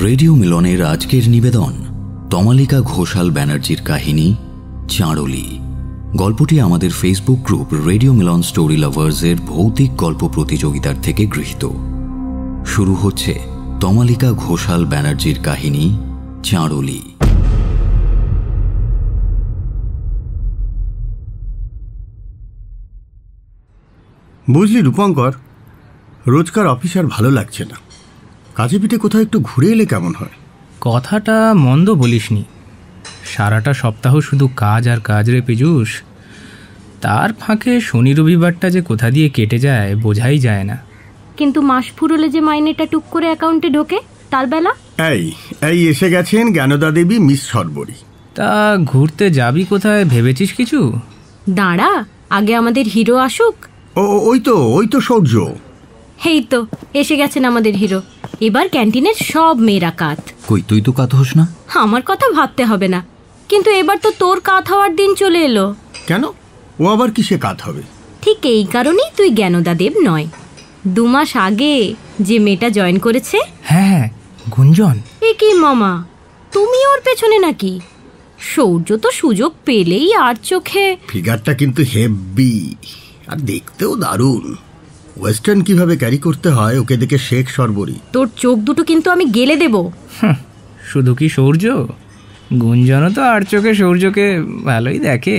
Radio মিলনের আজকের নিবেদন তমালিকা ঘোষাল ব্যানার্জির কাহিনী চাঁড়লি। গল্পটি আমাদের ফেসবুক গ্রুপ রেডিও মিলন স্টোরি লাভার্সের ভৌতিক গল্প প্রতিযোগিতার থেকে গৃহীত। শুরু হচ্ছে তমালিকা ঘোষাল ব্যানার্জির কাহিনী চাঁড়লি। বুঝলি রূপঙ্কর, রোজকার অফিস আর ভালো লাগছে না। কাজে পিঠে কোথাও একটু ঘুরে এলে কেমন হয়? কথাটা মন্দ বলিসনি। সারাটা সপ্তাহ শুধু কাজ আর কাজ রে পীযূষ। তার ফাঁকে শনি রবিবারটা যে কোথা দিয়ে কেটে যায় বোঝাই যায় না। কিন্তু মাস ফুরলে যে মাইনেটা টুক করে অ্যাকাউন্টে ঢোকে তার বেলা? এই এসে গেছেন জ্ঞানদা দেবী, মিস সরবরি। তা ঘুরতে যাবি কোথায় ভেবেছিস কিছু? দাঁড়া, আগে আমাদের হিরো আসুক। ওই তো সৌর্য। এই তো এসে গেছেন আমাদের হিরো। এবার ক্যান্টিনের সব মেয়েরা কাত। কই তুই তো কাত হোস না? আমার কথা ভাবতে হবে না, কিন্তু এবার তো তোর কাত হওয়ার দিন চলে এলো। কেন, ও আবার কিসে কাত হবে? ঠিক এই কারণেই তুই জ্ঞানদা দেব নয়। 2 মাস আগে যে মেয়েটা জয়েন করেছে। হ্যাঁ, গুঞ্জন। এ কি মামা, তুমি ওর পেছনে নাকি? সৌর্য তো সুযোগ পেলেই আর চোখে। ফিগারটা কিন্তু হেভি আর দেখতেও দারুণ। ওয়েস্টার্ন কিভাবে ক্যারি করতে হয় ওকে দেখে শেখ সরবরি। তোর চোখ দুটো কিন্তু আমি গেলে দেব। শুধু কি সৌর্য, গুঞ্জনও তো আর চোখে সৌর্যকে ভালোই দেখে।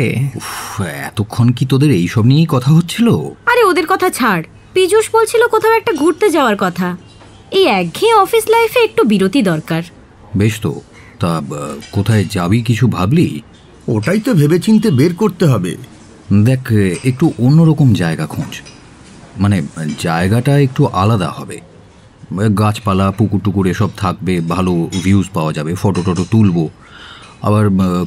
এতক্ষণ কি তোদের এইসব নিয়েই কথা হচ্ছিল? আরে ওদের কথা ছাড়, পীযূষ বলছিল কোথাও একটা ঘুরতে যাওয়ার কথা। এই একঘেয়ে অফিস লাইফে একটু বিরতি দরকার। বেশ তো, তা কোথায় যাবি কিছু ভাবলি? ওটাই তো ভেবেচিন্তে বের করতে হবে। দেখ, একটু অন্যরকম জায়গা খোঁজ। মানে জায়গাটা একটু আলাদা হবে, গাছপালা পুকুর টুকুর এসব থাকবে, ভালো ভিউজ পাওয়া যাবে, ফটো টটো তুলবো। আবার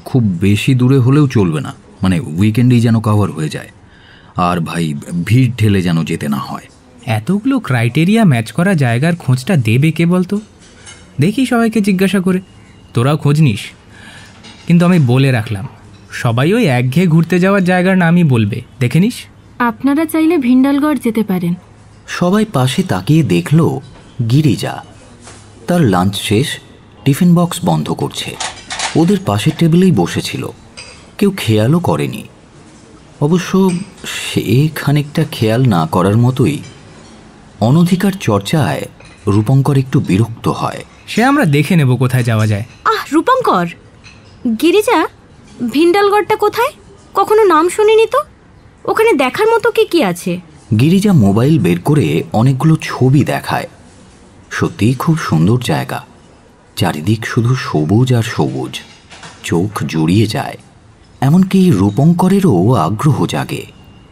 খুব বেশি দূরে হলেও চলবে না, মানে উইকেন্ডেই যেন কভার হয়ে যায়। আর ভাই ভিড় ঠেলে যেন যেতে না হয়। এতগুলো ক্রাইটেরিয়া ম্যাচ করা জায়গার খোঁজটা দেবে কে বলতো? দেখি সবাইকে জিজ্ঞাসা করে। তোরাও খোঁজ নিস, কিন্তু আমি বলে রাখলাম, সবাই ওই একঘেয়ে ঘুরতে যাওয়ার জায়গার নামই বলবে, দেখে নিস। আপনারা চাইলে ভিন্ডালগড় যেতে পারেন। সবাই পাশে তাকিয়ে দেখল গিরিজা তার লাঞ্চ শেষ, টিফিন বক্স বন্ধ করছে। ওদের পাশের টেবিলেই বসেছিল, কেউ খেয়ালও করেনি। অবশ্য সে খানিকটা খেয়াল না করার মতোই। অনধিকার চর্চায় রূপঙ্কর একটু বিরক্ত হয়। সে আমরা দেখে নেব কোথায় যাওয়া যায়। রূপঙ্কর, গিরিজা, ভিন্ডালগড়টা কোথায়? কখনো নাম শুনিনি তো। ওখানে দেখার মতো কি আছে? গিরিজা মোবাইল বের করে অনেকগুলো ছবি দেখায়। সত্যিই খুব সুন্দর জায়গা, চারিদিক শুধু সবুজ আর সবুজ, চোখ জুড়িয়ে যায়। এমনকি রূপঙ্করেরও আগ্রহ জাগে।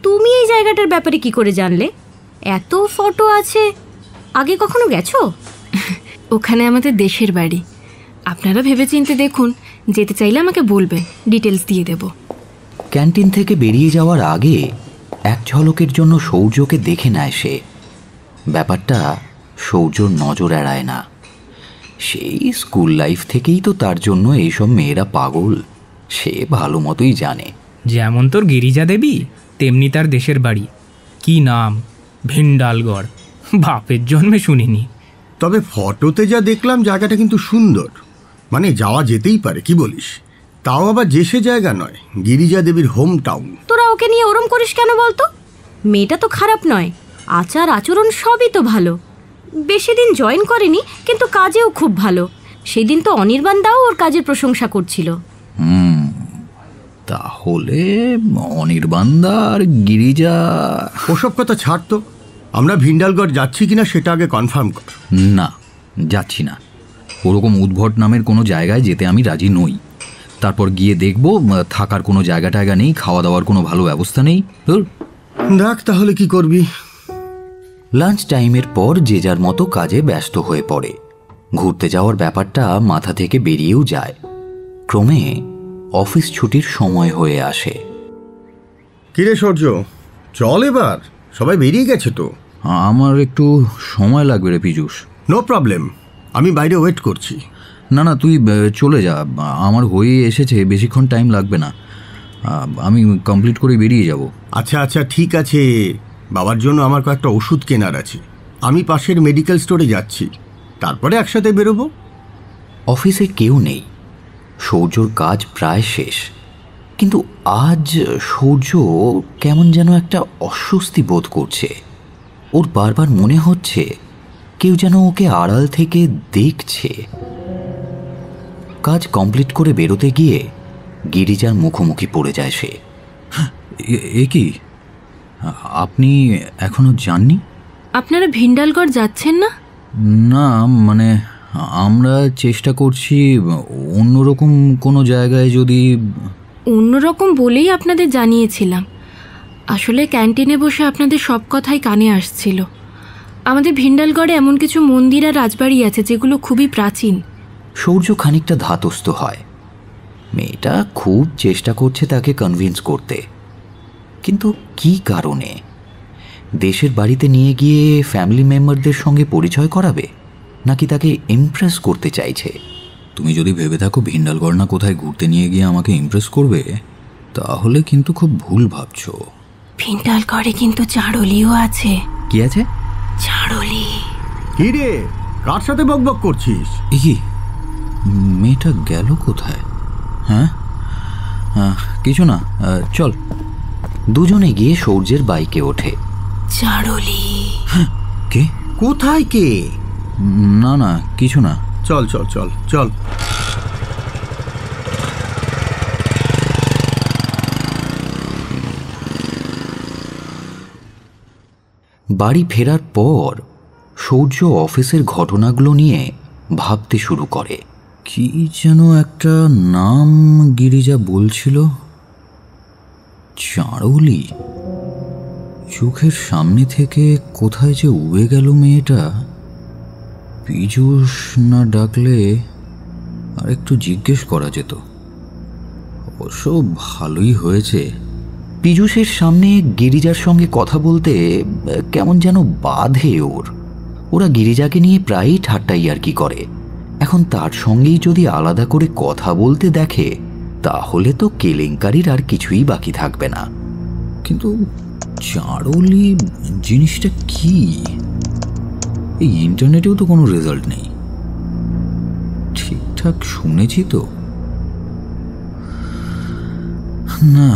তুমি এই জায়গাটার ব্যাপারে কি করে জানলে? এত ফটো আছে, আগে কখনো গেছো? ওখানে আমাদের দেশের বাড়ি। আপনারা ভেবেচিন্তে দেখুন, যেতে চাইলে আমাকে বলবেন, ডিটেলস দিয়ে দেব। ক্যান্টিন থেকে বেরিয়ে যাওয়ার আগে এক ঝলকের জন্য সৌর্যকে দেখে নেয় সে। ব্যাপারটা সৌর্যর নজর এড়ায় না। সেই স্কুল লাইফ থেকেই তো তার জন্য এইসব মেয়েরা পাগল, সে ভালো মতোই জানে। যেমন তোর গিরিজা দেবী, তেমনি তার দেশের বাড়ি। কি নাম? ভিন্ডালগড়। বাপের জন্মে শুনিনি। তবে ফটোতে যা দেখলাম জায়গাটা কিন্তু সুন্দর, মানে যাওয়া যেতেই পারে, কি বলিস? তাও আবার যে সে জায়গা নয়, গিরিজা দেবীর হোম টাউন। তোরা ওকে নিয়ে ওরম করিস কেন বলতো? মেয়েটা তো খারাপ নয়, আচার আচরণ সবই তো ভালো। বেশি দিন জয়েন করেনি, কিন্তু কাজেও খুব ভালো। সেদিন তো অনির্বাণ দাও ওর কাজের প্রশংসা করছিল। তাহলে অনির্বাণ দা আর গিরিজা। ওসব কথা ছাড় তো, আমরা ভিন্ডালগড় যাচ্ছি কিনা সেটা আগে কনফার্ম কর। না, যাচ্ছি না। ওরকম উদ্ভট নামের কোনো জায়গায় যেতে আমি রাজি নই। তারপর গিয়ে দেখব থাকার কোনো জায়গা টায়গা নেই, খাওয়া দাওয়ার কোনো ভালো ব্যবস্থা নেই। দেখ তাহলে কি করবি। লাঞ্চ টাইমের পর যে যার মতো কাজে ব্যস্ত হয়ে পড়ে। ঘুরতে যাওয়ার ব্যাপারটা মাথা থেকে বেরিয়েও যায়। ক্রমে অফিস ছুটির সময় হয়ে আসে। কিরে সূর্য, চল এবার, সবাই বেরিয়ে গেছে তো। আমার একটু সময় লাগবে রে পীযূষ। নো প্রবলেম, আমি বাইরে ওয়েট করছি। না তুই চলে যা, আমার হয়ে এসেছে, বেশিক্ষণ টাইম লাগবে না, আমি কমপ্লিট করে বেরিয়ে যাব। আচ্ছা ঠিক আছে, বাবার জন্য আমার কয়েকটা ওষুধ কেনার আছে, আমি পাশের মেডিকেল স্টোরে যাচ্ছি, তারপরে একসাথে বেরোবো। অফিসে কেউ নেই, সৌর্যর কাজ প্রায় শেষ, কিন্তু আজ সৌর্য কেমন যেন একটা অস্বস্তি বোধ করছে। ওর বারবার মনে হচ্ছে কেউ যেন ওকে আড়াল থেকে দেখছে। কাজ কমপ্লিট করে বেরোতে গিয়ে গিরিজার মুখোমুখি পড়ে যায় সে। এ কি, আপনি এখনো যাননি? আপনারা ভিন্ডালগড় যাচ্ছেন না? না, মানে আমরা চেষ্টা করছি অন্যরকম কোনো জায়গায় যদি। অন্যরকম বলেই আপনাদের জানিয়েছিলাম। আসলে ক্যান্টিনে বসে আপনাদের সব কথাই কানে আসছিল। আমাদের ভিন্ডালগড়ে এমন কিছু মন্দির আর রাজবাড়ি আছে যেগুলো খুবই প্রাচীন। সৌর্য খানিকটা ধাতস্থ হয়। মেয়েটা খুব চেষ্টা করছে তাকে কনভিন্স করতে, কিন্তু কি কারণে? দেশের বাড়িতে নিয়ে গিয়ে ফ্যামিলি মেম্বারদের সঙ্গে পরিচয় করাবে, নাকি তাকে ইমপ্রেস করতে চাইছে? তুমি যদি ভেবে থাকো ভিন্ডালগড় না কোথায় ঘুরতে নিয়ে গিয়ে আমাকে ইমপ্রেস করবে, তাহলে কিন্তু খুব ভুল ভাবছো। ভিন্ডালগড়ে কিন্তু চাড়লিও আছে। কি আছে? চাড়লি। কি রে, কার সাথে বকবক করছিস? এ কি, মেয়েটা গেল কোথায়? হ্যাঁ, কিছু না, চল। দুজনে গিয়ে সৌর্যের বাইকে ওঠে। চাড়লি। কে? কোথায় কে? না না, কিছু না। চল চল চল চল। বাড়ি ফেরার পর সৌর্য অফিসের ঘটনাগুলো নিয়ে ভাবতে শুরু করে। কি যেন একটা নাম গিরিজা বলছিল, চাড়লি। চোখের সামনে থেকে কোথায় যে উবে গেল মেয়েটা। পীযূষ না ডাকলে আর একটু জিজ্ঞেস করা যেত। অবশ্য ভালোই হয়েছে। পীযূষের সামনে গিরিজার সঙ্গে কথা বলতে কেমন যেন বাধে ওর। ওরা গিরিজাকে নিয়ে প্রায়ই ঠাট্টা ইয়ার্কি করে। এখন তার সঙ্গেই যদি আলাদা করে কথা বলতে দেখে, তাহলে তো কেলেঙ্কারির আর কিছুই বাকি থাকবে না। কিন্তু চাড়লি জিনিসটা কি? এই ইন্টারনেটেও তো কোনো রেজাল্ট নেই। ঠিকঠাক শুনেছি তো? না,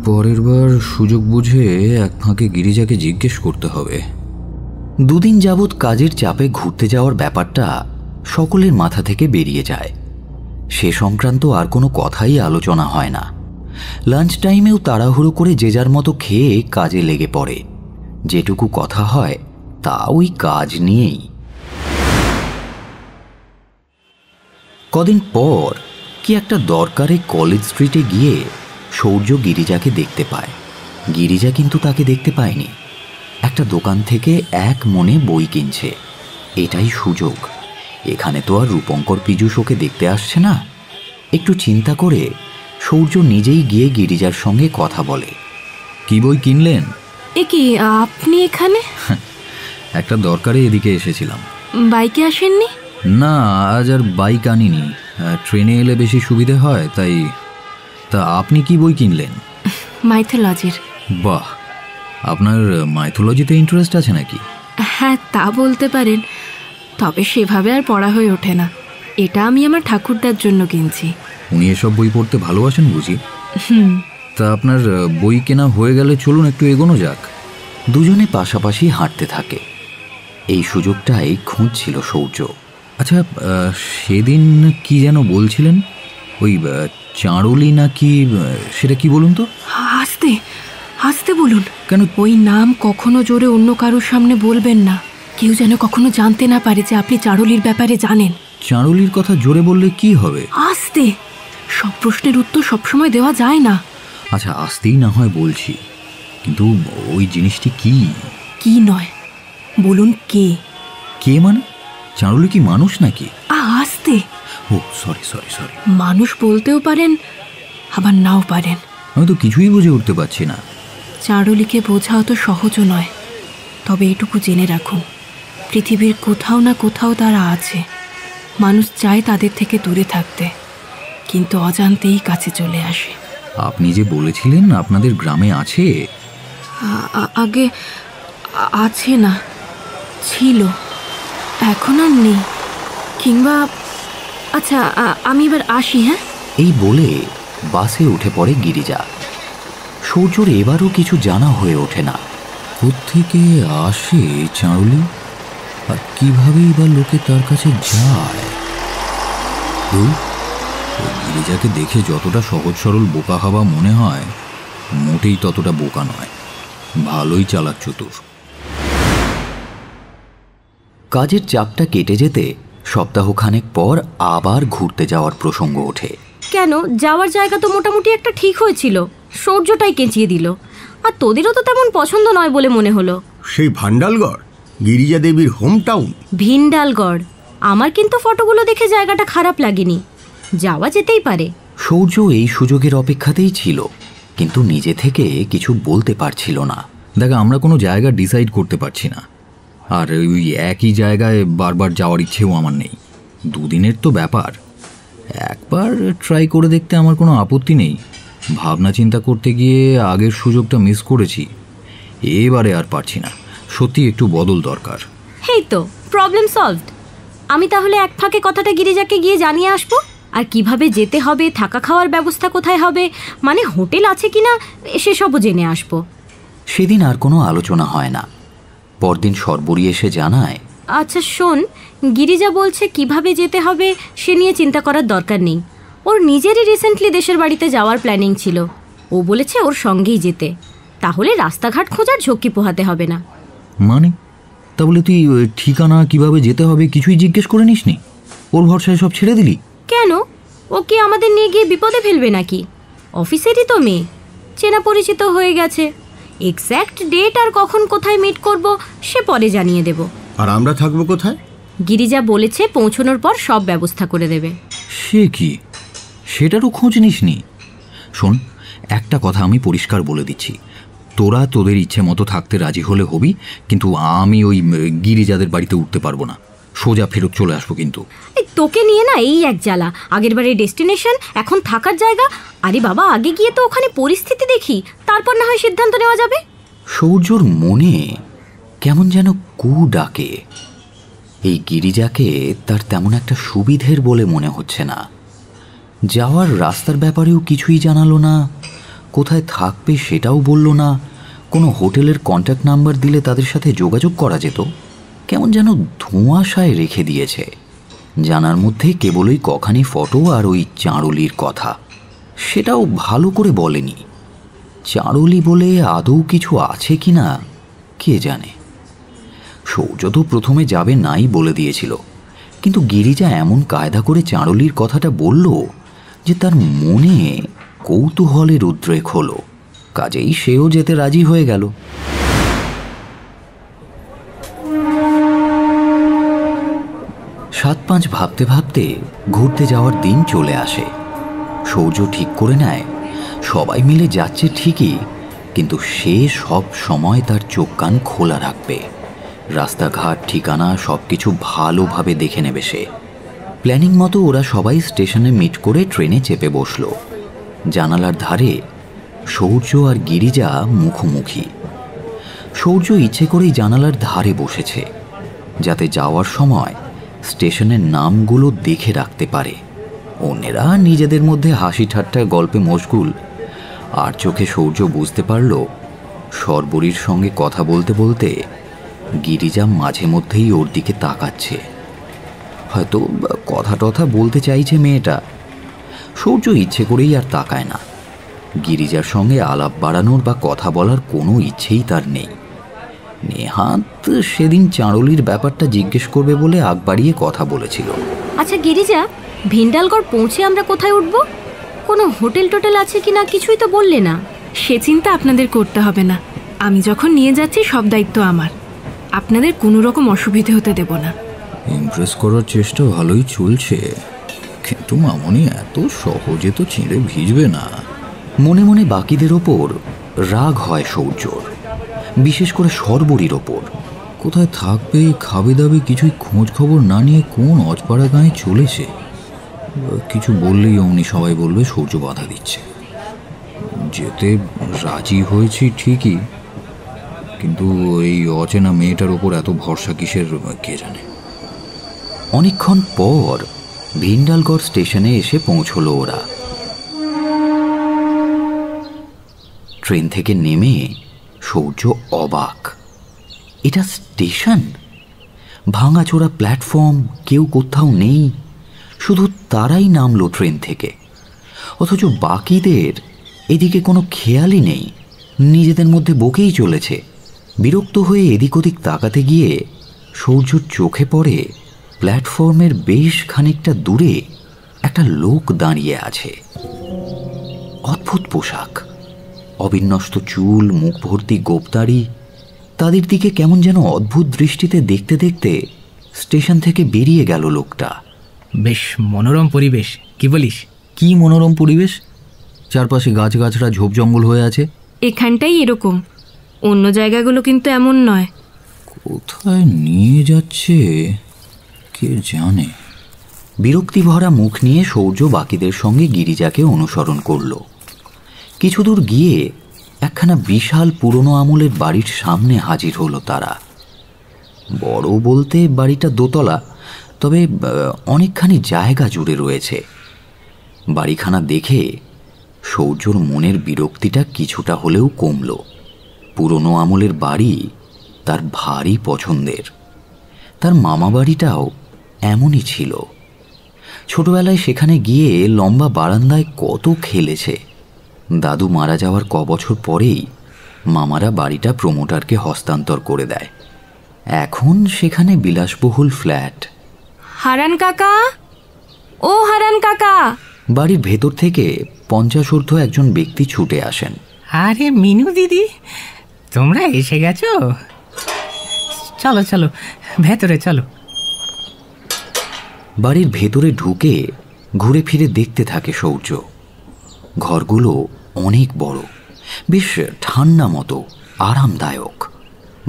পরের বার সুযোগ বুঝে এক ফাঁকে গিরিজাকে জিজ্ঞেস করতে হবে। দুদিন যাবৎ কাজের চাপে ঘুরতে যাওয়ার ব্যাপারটা সকলের মাথা থেকে বেরিয়ে যায়। সে সংক্রান্ত আর কোনো কথাই আলোচনা হয় না। লাঞ্চ টাইমেও তাড়াহুড়ো করে যে যার মতো খেয়ে কাজে লেগে পড়ে। যেটুকু কথা হয় তা ওই কাজ নিয়েই। কদিন পর কি একটা দরকারে কলেজ স্ট্রিটে গিয়ে সৌর্য গিরিজাকে দেখতে পায়। গিরিজা কিন্তু তাকে দেখতে পায়নি। একটা দোকান থেকে এক মনে বই কিনছে। এটাই সুযোগ। এখানে তো আর রূপঙ্কর পীযূষ ওকে দেখতে আসছে না। একটু চিন্তা করে সৌর্য নিজেই গিয়ে গিরিজার সঙ্গে কথা বলে। কি বই কিনলেন? এ কি, আপনি এখানে? একটা দরকারে এদিকে এসেছিলাম। বাইকে আসেননি? না, আজ আর বাইক আনিনি। ট্রেনে এলে বেশি সুবিধে হয় তাই। তা আপনি কি বই কিনলেন? মাইথোলজির। বাহ, আপনার মাইথোলজিতে ইন্টারেস্ট আছে নাকি? হ্যাঁ, তা বলতে পারেন, তবে সেভাবে আর পড়া হয়ে ওঠে না। এটা আমি আমার ঠাকুরদার জন্য কিনছি। উনি এসব বই পড়তে ভালোবাসেন বুঝি? তা আপনার বই কেনা হয়ে গেলে চলুন একটু এগোনো যাক। দুজনে পাশাপাশি হাঁটতে থাকে। এই সুযোগটাই খুঁজছিল সৌর্য। আচ্ছা, সেদিন কি যেন বলছিলেন? ওই চাড়লি নাকি, সেটা কি বলুন তো? আস্তে আস্তে বলুন। কেন? ওই নাম কখনো জোরে অন্য কারোর সামনে বলবেন না। কেউ যেন কখনো জানতে না পারে যে আপনি চাড়লির ব্যাপারে জানেন। চাড়লির কথা জোরে বললে কি হবে? আস্তে। সব প্রশ্নের উত্তর সবসময় দেওয়া যায় না। আচ্ছা, আস্তেই না হয় বলছি, কিন্তু ওই জিনিসটি কি? কি নয়, বলুন কে। কে মানে? চাড়লি কি মানুষ নাকি? আস্তে। ও সরি সরি সরি। মানুষ বলতেও পারেন, আবার নাও পারেন। আমি তো কিছুই বুঝে উঠতে পারছি না। চাড়লিকে বোঝাও তো সহজও নয়। তবে এটুকু জেনে রাখুন, পৃথিবীর কোথাও না কোথাও তারা আছে। মানুষ চায় তাদের থেকে দূরে থাকতে, কিন্তু অজান্তেই কাছে চলে আসে। আপনি যে বলেছিলেন আপনাদের গ্রামে আছে। আগে আছে না, ছিল, এখন আর নেই। কিংবা আচ্ছা, আমি এবার আসি। হ্যাঁ, এই বলে বাসে উঠে পড়ে গিরিজা। সূর্যর এবারও কিছু জানা হয়ে ওঠে না। কোত্থেকে আসে চাঁড়ুলি, আর কিভাবেই বা লোকে তার কাছে যায়? গিরিজাকে দেখে যতটা সহজ সরল বোকা হওয়া মনে হয়, মোটেই ততটা বোকা নয়, ভালোই চালাক চতুর। কাজের চাপটা কেটে যেতে সপ্তাহখানেক পর আবার ঘুরতে যাওয়ার প্রসঙ্গ ওঠে। কেন, যাওয়ার জায়গা তো মোটামুটি একটা ঠিক হয়েছিল, সৌর্যটাই কেঁচিয়ে দিল। আর তোদেরও তো তেমন পছন্দ নয় বলে মনে হলো। সেই ভান্ডালগড় গিরিজা দেবীর হোম টাউন। ভিন্ডালগড়। আমার কিন্তু ফটোগুলো দেখে জায়গাটা খারাপ লাগেনি, যাওয়া যেতেই পারে। সূর্য এই সুযোগের অপেক্ষাতেই ছিল, কিন্তু নিজে থেকে কিছু বলতে পারছিল না। দেখ, আমরা কোনো জায়গা ডিসাইড করতে পারছি না, আর ওই একই জায়গায় বারবার যাওয়ার ইচ্ছেও আমার নেই। দুদিনের তো ব্যাপার, একবার ট্রাই করে দেখতে আমার কোনো আপত্তি নেই। ভাবনা চিন্তা করতে গিয়ে আগের সুযোগটা মিস করেছি, এবারে আর পারছি না। সত্যি একটু বদল দরকার। এই তো প্রবলেম সলভড। আমি তাহলে এক ফাঁকে কথাটা গিরিজাকে গিয়ে জানিয়ে আসবো, আর কিভাবে যেতে হবে, থাকা খাওয়ার ব্যবস্থা কোথায় হবে, মানে হোটেল আছে কিনা, সেসবও জেনে আসবো। সেদিন আর কোনো আলোচনা হয় না। পরদিন সর্বরী এসে জানায়, আচ্ছা শোন, গিরিজা বলছে কিভাবে যেতে হবে সে নিয়ে চিন্তা করার দরকার নেই। ওর নিজেরই রিসেন্টলি দেশের বাড়িতে যাওয়ার প্ল্যানিং ছিল, ও বলেছে ওর সঙ্গেই যেতে। তাহলে রাস্তাঘাট খোঁজার ঝক্কি পোহাতে হবে না। মানে তাহলে তুই ঠিকানা কিভাবে যেতে হবে কিছুই জিজ্ঞেস করে নিসনি? ওর ভরসায় সব ছেড়ে দিলি? কেন, ও কি আমাদের নিয়ে গিয়ে বিপদে ফেলবে নাকি? অফিসেরই তো মেয়ে, চেনা পরিচিত হয়ে গেছে। এক্স্যাক্ট ডেট আর কখন কোথায় মিট করব সে পরে জানিয়ে দেব। আর আমরা থাকবো কোথায়? গিরিজা বলেছে পৌঁছানোর পর সব ব্যবস্থা করে দেবে। সে কি, সেটারও খোঁজ নিসনি? শোন, একটা কথা আমি পরিষ্কার বলে দিচ্ছি, তোরা তোদের ইচ্ছে মতো থাকতে রাজি হলে হবি, কিন্তু আমি ওই গিরিজাদের বাড়িতে উঠতে পারবো না, সোজা ফেরত চলে আসবো। কিন্তু এই তোকে নিয়ে না এই এক জ্বালা, আগের বারে ডেস্টিনেশন, এখন থাকার জায়গা। আরে বাবা, আগে গিয়ে তো ওখানে পরিস্থিতি দেখি, তারপর না হয় সিদ্ধান্ত নেওয়া যাবে। সূর্যর মনে কেমন যেন কু ডাকে। এই গিরিজাকে তার তেমন একটা সুবিধের বলে মনে হচ্ছে না। যাওয়ার রাস্তার ব্যাপারেও কিছুই জানালো না, কোথায় থাকবে সেটাও বলল না। কোনো হোটেলের কন্ট্যাক্ট নাম্বার দিলে তাদের সাথে যোগাযোগ করা যেত, কেমন যেন ধোঁয়াশায় রেখে দিয়েছে। জানার মধ্যে কেবলই কখানি ফটো আর ওই চাঁড়ুলির কথা, সেটাও ভালো করে বলেনি। চাঁড়ুলি বলে আদৌ কিছু আছে কি না কে জানে। সূর্য তো প্রথমে যাবে নাই বলে দিয়েছিল, কিন্তু গিরিজা এমন কায়দা করে চাঁড়ুলির কথাটা বলল যে তার মনে কৌতূহলের উদ্রেক হলো। কাজেই সেও যেতে রাজি হয়ে গেল। 7-5 ভাবতে ভাবতে ঘুরতে যাওয়ার দিন চলে আসে। সূর্য ঠিক করে নেয় সবাই মিলে যাচ্ছে ঠিকই, কিন্তু সে সব সময় তার চোখ কান খোলা রাখবে। রাস্তাঘাট ঠিকানা সব কিছু ভালোভাবে দেখে নেবে সে। প্ল্যানিং মতো ওরা সবাই স্টেশনে মিট করে ট্রেনে চেপে বসল। জানালার ধারে সূর্য আর গিরিজা মুখোমুখি। সূর্য ইচ্ছে করেই জানালার ধারে বসেছে, যাতে যাওয়ার সময় স্টেশনের নামগুলো দেখে রাখতে পারে। অন্যেরা নিজেদের মধ্যে হাসি ঠাট্টার গল্পে মশগুল। আর চোখে সূর্য বুঝতে পারল সর্বরীর সঙ্গে কথা বলতে বলতে গিরিজা মাঝে মধ্যেই ওর দিকে তাকাচ্ছে। হয়তো কথা টথা বলতে চাইছে মেয়েটা। সূর্য ইচ্ছে করেই আর তাকায় না। গিরিজার সঙ্গে আলাপ বাড়ানোর বা কথা বলার কোনো ইচ্ছেই তার নেই। নেহাত সেদিন চাঁড়ুলির ব্যাপারটা জিজ্ঞেস করবে বলে আগ বাড়িয়ে কথা বলেছিল। আচ্ছা গিরিজা, ভিন্ডালগড় পৌঁছে আমরা কোথায় উঠব? কোনো হোটেল টোটেল আছে কিনা কিছুই তো বললে না। সে চিন্তা আপনাদের করতে হবে না, আমি যখন নিয়ে যাচ্ছি সব দায়িত্ব আমার। আপনাদের কোনো রকম অসুবিধে হতে দেব না। ইমপ্রেস করার চেষ্টা ভালোই চলছে, কিন্তু মামনি এত সহজে তো ছিঁড়ে ভিজবে না। মনে মনে বাকিদের ওপর রাগ হয় সূর্যর, বিশেষ করে সর্বরীর ওপর। কোথায় থাকবে, খাবে দাবে কিছুই খোঁজ খবর না নিয়ে কোন অজপাড়া গাঁয়ে চলেছে। কিছু বললেই অমনি সবাই বলবে সূর্য বাধা দিচ্ছে। যেতে রাজি হয়েছি ঠিকই, কিন্তু এই অচেনা মেয়েটার ওপর এত ভরসা কিসের কে জানে। অনেকক্ষণ পর ভিন্ডালগড় স্টেশনে এসে পৌঁছলো ওরা। ট্রেন থেকে নেমে সৌর্য অবাক। এটা স্টেশন? ভাঙাচোরা প্ল্যাটফর্ম, কেউ কোথাও নেই, শুধু তারাই নামলো ট্রেন থেকে। অথচ বাকিদের এদিকে কোনো খেয়ালই নেই, নিজেদের মধ্যে বকেই চলেছে। বিরক্ত হয়ে এদিক ওদিক তাকাতে গিয়ে সৌর্যর চোখে পড়ে প্ল্যাটফর্মের বেশ খানিকটা দূরে একটা লোক দাঁড়িয়ে আছে। অদ্ভুত পোশাক, অবিন্যস্ত চুল, মুখ ভর্তি গোঁপদাড়ি। তাদের দিকে কেমন যেন অদ্ভুত দৃষ্টিতে দেখতে দেখতে স্টেশন থেকে বেরিয়ে গেল লোকটা। বেশ মনোরম পরিবেশ, কি বলিস? কি মনোরম পরিবেশ! চারপাশে গাছগাছড়া, ঝোপ জঙ্গল হয়ে আছে। এখানটাই এরকম, অন্য জায়গাগুলো কিন্তু এমন নয়। কোথায় নিয়ে যাচ্ছে কে জানে। বিরক্তি ভরা মুখ নিয়ে সৌর্য বাকিদের সঙ্গে গিরিজাকে অনুসরণ করল। কিছু দূর গিয়ে একখানা বিশাল পুরনো আমলের বাড়ির সামনে হাজির হলো তারা। বড় বলতে বাড়িটা দোতলা, তবে অনেকখানি জায়গা জুড়ে রয়েছে। বাড়িখানা দেখে সৌর্যর মনের বিরক্তিটা কিছুটা হলেও কমল। পুরনো আমলের বাড়ি তার ভারী পছন্দের। তার মামা বাড়িটাও এমনই ছিল। ছোটবেলায় সেখানে গিয়ে লম্বা বারান্দায় কত খেলেছে। দাদু মারা যাওয়ার কবছর পরেই মামারা বাড়িটা প্রমোটারকে হস্তান্তর করে দেয়। এখন সেখানে বিলাসবহুল ফ্ল্যাট। হারান কাকা, ও হারান কাকা! বাড়ির ভেতর থেকে 50 একজন ব্যক্তি ছুটে আসেন। আরে মিনু দিদি, তোমরা এসে গেছো? চলো চলো ভেতরে চলো। বাড়ির ভেতরে ঢুকে ঘুরে ফিরে দেখতে থাকে সৌর্য। ঘরগুলো অনেক বড়, বেশ ঠান্ডা মতো, আরামদায়ক।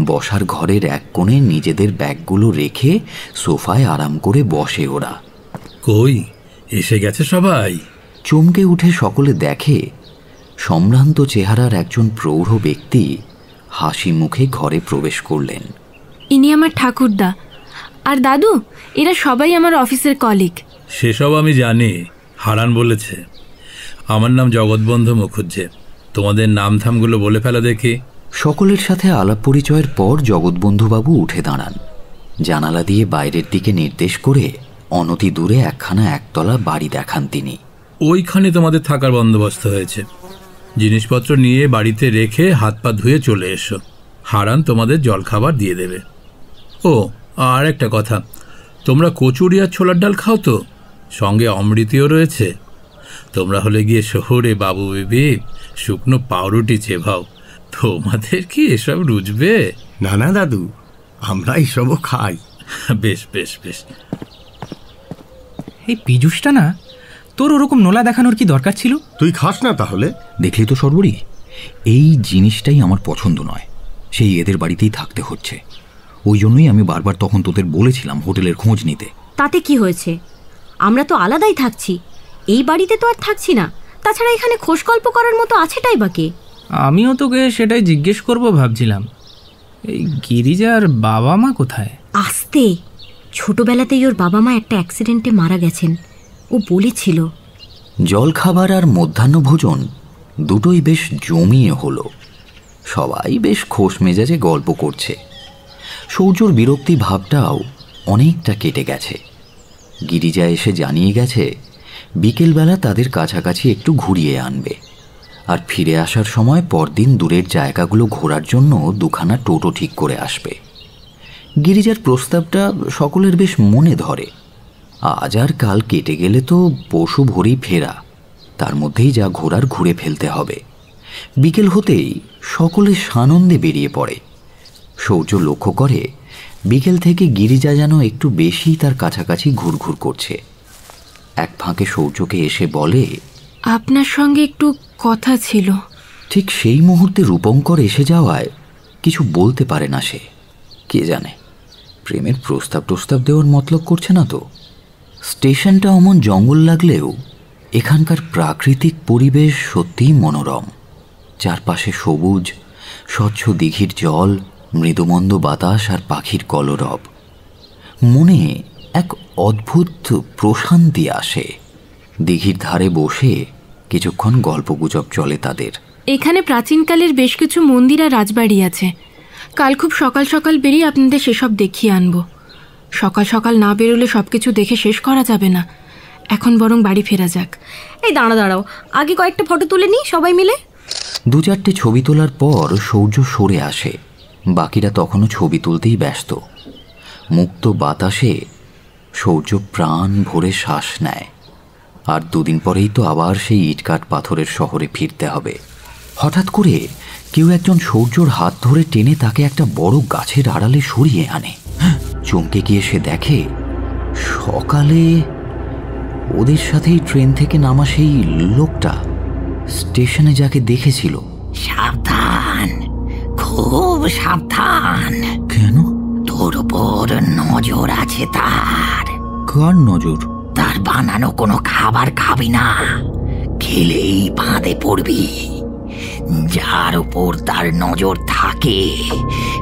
বসার ঘরের এক কোণে নিজেদের ব্যাগগুলো রেখে সোফায় আরাম করে বসে ওরা। কই এসে গেছে সবাই? চমকে উঠে সকলে দেখে সম্ভ্রান্ত চেহারার একজন প্রৌঢ় ব্যক্তি হাসি মুখে ঘরে প্রবেশ করলেন। ইনি আমার ঠাকুরদা আর দাদু, এরা সবাই আমার অফিসের কলিগ। সেসব আমি জানি, হারান বলেছে। আমার নাম জগৎবন্ধু মুখুজ্জে। তোমাদের নাম ধামগুলো বলে ফেলা দেখি। সকলের সাথে আলাপ পরিচয়ের পর জগৎবন্ধুবাবু উঠে দাঁড়ান। জানালা দিয়ে বাইরের দিকে নির্দেশ করে অনতি দূরে একখানা একতলা বাড়ি দেখান তিনি। ওইখানে তোমাদের থাকার বন্দোবস্ত হয়েছে। জিনিসপত্র নিয়ে বাড়িতে রেখে হাত পা ধুয়ে চলে এসো। হারান তোমাদের জলখাবার দিয়ে দেবে। ও আর একটা কথা, তোমরা কচুরি আর ছোলার ডাল খাও তো? সঙ্গে অমৃতিও রয়েছে। তোমরা হলে গিয়ে শহরে বাবু বেবি শুকনো পাউরুটি চেভাও। তোমাদের কি এসব রুজবে? না না দাদু, আমরা এসবও খাই। বেশ বেশ বেশ। এই পীযুষটা না, তোর ওরকম নোলা দেখানোর কি দরকার ছিল? তুই খাস না তাহলে? দেখলি তো সর্বরী, এই জিনিসটাই আমার পছন্দ নয়। সেই এদের বাড়িতেই থাকতে হচ্ছে। ওই জন্যই আমি বারবার তখন তোদের বলেছিলাম হোটেলের খোঁজ নিতে। তাতে কি হয়েছে? আমরা তো আলাদাই থাকছি, এই বাড়িতে তো আর থাকছি না। তাছাড়া এখানে খোশ গল্প করার মতো আছেটাই বা কে? আমিও তোকে সেটাই জিজ্ঞেস করব ভাবছিলাম। এই গিরিজার বাবা মা কোথায়? আস্তে, ছোটবেলাতেই ওর বাবা মা একটা অ্যাক্সিডেন্টে মারা গেছেন, ও বলেছিল। জলখাবার আর মধ্যাহ্নভোজন দুটোই বেশ জমিয়ে হলো। সবাই বেশ খোশ মেজাজে গল্প করছে। সৌর্যর বিরক্তি ভাবটাও অনেকটা কেটে গেছে। গিরিজা এসে জানিয়ে গেছে বিকেলবেলা তাদের কাছাকাছি একটু ঘুরিয়ে আনবে, আর ফিরে আসার সময় পরদিন দূরের জায়গাগুলো ঘোরার জন্য দুখানা টোটো ঠিক করে আসবে। গিরিজার প্রস্তাবটা সকলের বেশ মনে ধরে। আজ আর কাল কেটে গেলে তো পশু ভরি ফেরা, তার মধ্যেই যা ঘোরার ঘুরে ফেলতে হবে। বিকেল হতেই সকলে সানন্দে বেরিয়ে পড়ে। সৌর্য লক্ষ্য করে বিকেল থেকে গিরিজা যেন একটু বেশি তার কাছাকাছি ঘুরঘুর করছে। এক ফাঁকে সৌর্যকে এসে বলে, আপনার সঙ্গে একটু কথা ছিল। ঠিক সেই মুহূর্তে রূপঙ্কর এসে যাওয়ায় কিছু বলতে পারে না সে। কে জানে প্রেমের প্রস্তাব দেওয়ার মতলব করছে না তো। স্টেশনটা অমন জঙ্গল লাগলেও এখানকার প্রাকৃতিক পরিবেশ সত্যিই মনোরম। চারপাশে সবুজ, স্বচ্ছ দিঘির জল, মৃদুমন্দ বাতাস আর পাখির কলরব। মনে এক অদ্ভুত প্রশান্তি আসে। দিঘির ধারে বসে কিছুক্ষণ গল্পগুজব চলে তাদের। এখানে প্রাচীনকালের বেশ কিছু মন্দির আর রাজবাড়ি আছে। কাল খুব সকাল সকাল বেরিয়ে আপনাদের সেসব দেখিয়ে আনবো। সকাল সকাল না বেরোলে সব কিছু দেখে শেষ করা যাবে না। এখন বরং বাড়ি ফেরা যাক। এই দাঁড়াও, আগে কয়েকটা ফটো তুলে নিই সবাই মিলে। 2-4টে ছবি তোলার পর সূর্য সরে আসে। বাকিরা তখনও ছবি তুলতেই ব্যস্ত। মুক্ত বাতাসে সূর্য প্রাণ ভরে শ্বাস নেয়। আর 2 দিন পরেই তো আবার সেই ইটকাট পাথরের শহরে ফিরতে হবে। হঠাৎ করে কেউ একজন সূর্যর হাত ধরে টেনে তাকে একটা বড় গাছের আড়ালে সরিয়ে আনে। চমকে গিয়ে সে দেখে সকালে ওদের সাথেই ট্রেন থেকে নামা সেই লোকটা, স্টেশনে যাকে দেখেছিল। সাবধান, খুব সাবধান। কেন? তোর উপর নজর আছে তার। কার নজর? তার বানানো কোনো খাবার খাবি না, খেলেই ফাঁদে পড়বি। যার উপর তার নজর থাকে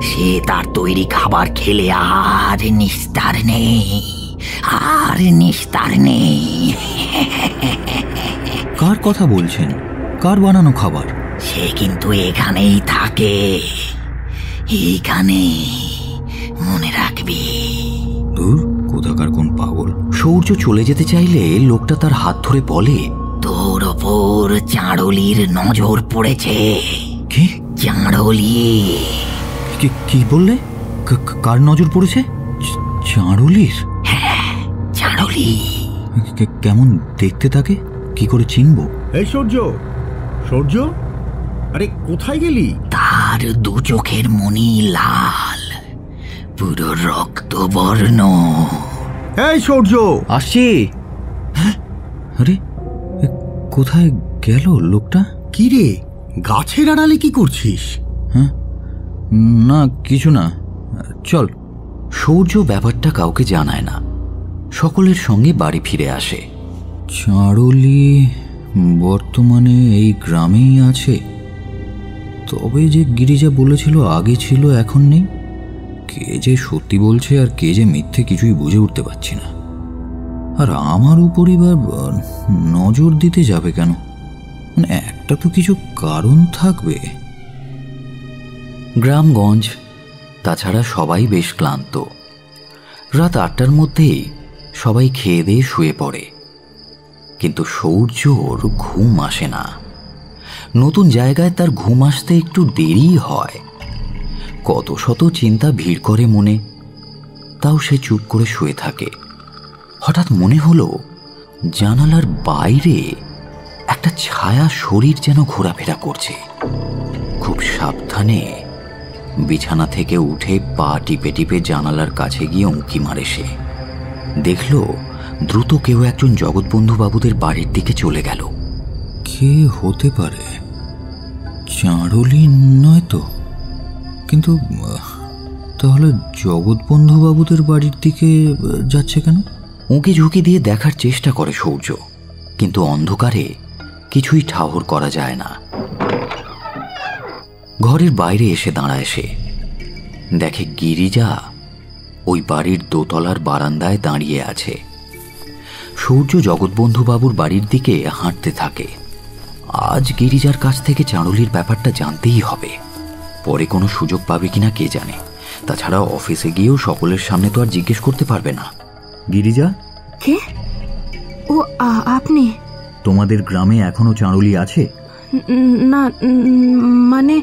সে তার তৈরি খাবার খেলে আর নিস্তার নেই, আর নিস্তার নেই। কার কথা বলছেন? কার বানানো খাবার? সে কিন্তু এখানেই থাকে, এইখানে, মনে রাখবি। ধুর, কোথাকার কোন পাগল। সূর্য চলে যেতে চাইলে লোকটা তার হাত ধরে বলে, তোর ওপর চাঁড়লির নজর পড়েছে। কি? চাঁড়লি। কি বললে? কার নজর পড়েছে? চাঁড়লির? হ্যাঁ, চাঁড়লি। কেমন দেখতে তাকে? কি করে চিনব? এই সূর্য, সূর্য, আরে কোথায় গেলি? তার 2 চোখের মনি লাল, পুরো রক্তবর্ণ। এই সূর্য! আসছি। আরে কোথায় গেল লোকটা? কি রে, গাছের আড়ালে কি করছিস? হ্যাঁ, না কিছু না, চল। সূর্য ব্যাপারটা কাউকে জানায় না, সকলের সঙ্গে বাড়ি ফিরে আসে। চাঁড়লি বর্তমানে এই গ্রামেই আছে। তবে যে গিরিজা বলেছিল আগে ছিল এখন নেই, কে যে সত্যি বলছে আর কে যে মিথ্যে কিছুই বুঝে উঠতে পারছি না। আর আমার উপরই বা নজর দিতে যাবে কেন? মানে একটা তো কিছু কারণ থাকবে। গ্রামগঞ্জ, তাছাড়া সবাই বেশ ক্লান্ত। রাত 8টার মধ্যেই সবাই খেয়ে দিয়ে শুয়ে পড়ে। কিন্তু সূর্যর ঘুম আসে না। নতুন জায়গায় তার ঘুম আসতে একটু দেরি হয়। কত শত চিন্তা ভিড় করে মনে, তাও সে চুপ করে শুয়ে থাকে। হঠাৎ মনে হলো জানালার বাইরে একটা ছায়া শরীর যেন ঘোরাফেরা করছে। খুব সাবধানে বিছানা থেকে উঠে পা টিপে টিপে জানালার কাছে গিয়ে উঁকি মারে সে। দেখল দ্রুত কেউ একজন জগৎবন্ধু বাবুদের বাড়ির দিকে চলে গেল। কে হতে পারে? চাঁড়লি নয় তো? কিন্তু তাহলে জগৎবন্ধু বাবুদের বাড়ির দিকে যাচ্ছে কেন? উঁকি ঝুঁকি দিয়ে দেখার চেষ্টা করে সূর্য, কিন্তু অন্ধকারে কিছুই ঠাহর করা যায় না। ঘরের বাইরে এসে দাঁড়ায় সে। দেখে গিরিজা ওই বাড়ির দোতলার বারান্দায় দাঁড়িয়ে আছে। সূর্য জগৎবন্ধু বাবুর বাড়ির দিকে হাঁটতে থাকে। আজ গিরিজার কাছ থেকে চাঁড়লির ব্যাপারটা জানতেই হবে। পরে কোনো সুযোগ পাবে কিনা কে জানে। তাছাড়া অফিসে গিয়েও সকলের সামনে তো আর জিজ্ঞেস করতে পারবে না। গিরিজা? কে? ও আপনি? তোমাদের গ্রামে এখনো চাঁড়লি আছে? না, মানে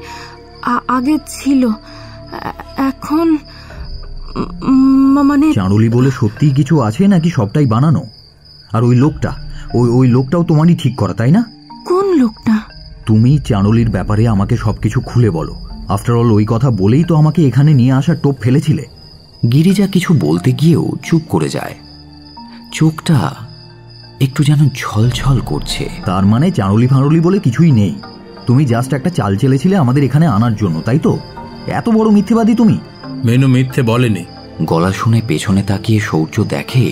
আগে ছিল, এখন মানে। চাঁড়লি বলে সত্যিই কিছু আছে নাকি সবটাই বানানো? আর ওই লোকটা, ওই লোকটাও তোমারই ঠিক করা, তাই না? কোন লোকটা? তুমি চাঁড়লির ব্যাপারে আমাকে সবকিছু খুলে বলো। আফটার অল ওই কথা বলেই তো আমাকে এখানে নিয়ে আসার টোপ ফেলেছিলে। গিরিজা কিছু বলতে গিয়েও চুপ করে যায়। চোখটা একটু যেন ছলছল করছে। তার মানে চাঁড়লি ফাঁড়লি বলে কিছুই নেই। তুমি জাস্ট একটা চাল চেলেছিলে আমাদের এখানে আনার জন্য, তাই তো? এত বড় মিথ্যেবাদী তুমি। মেনু মিথ্যে বলেনি। গলা শুনে পেছনে তাকিয়ে সূর্য দেখে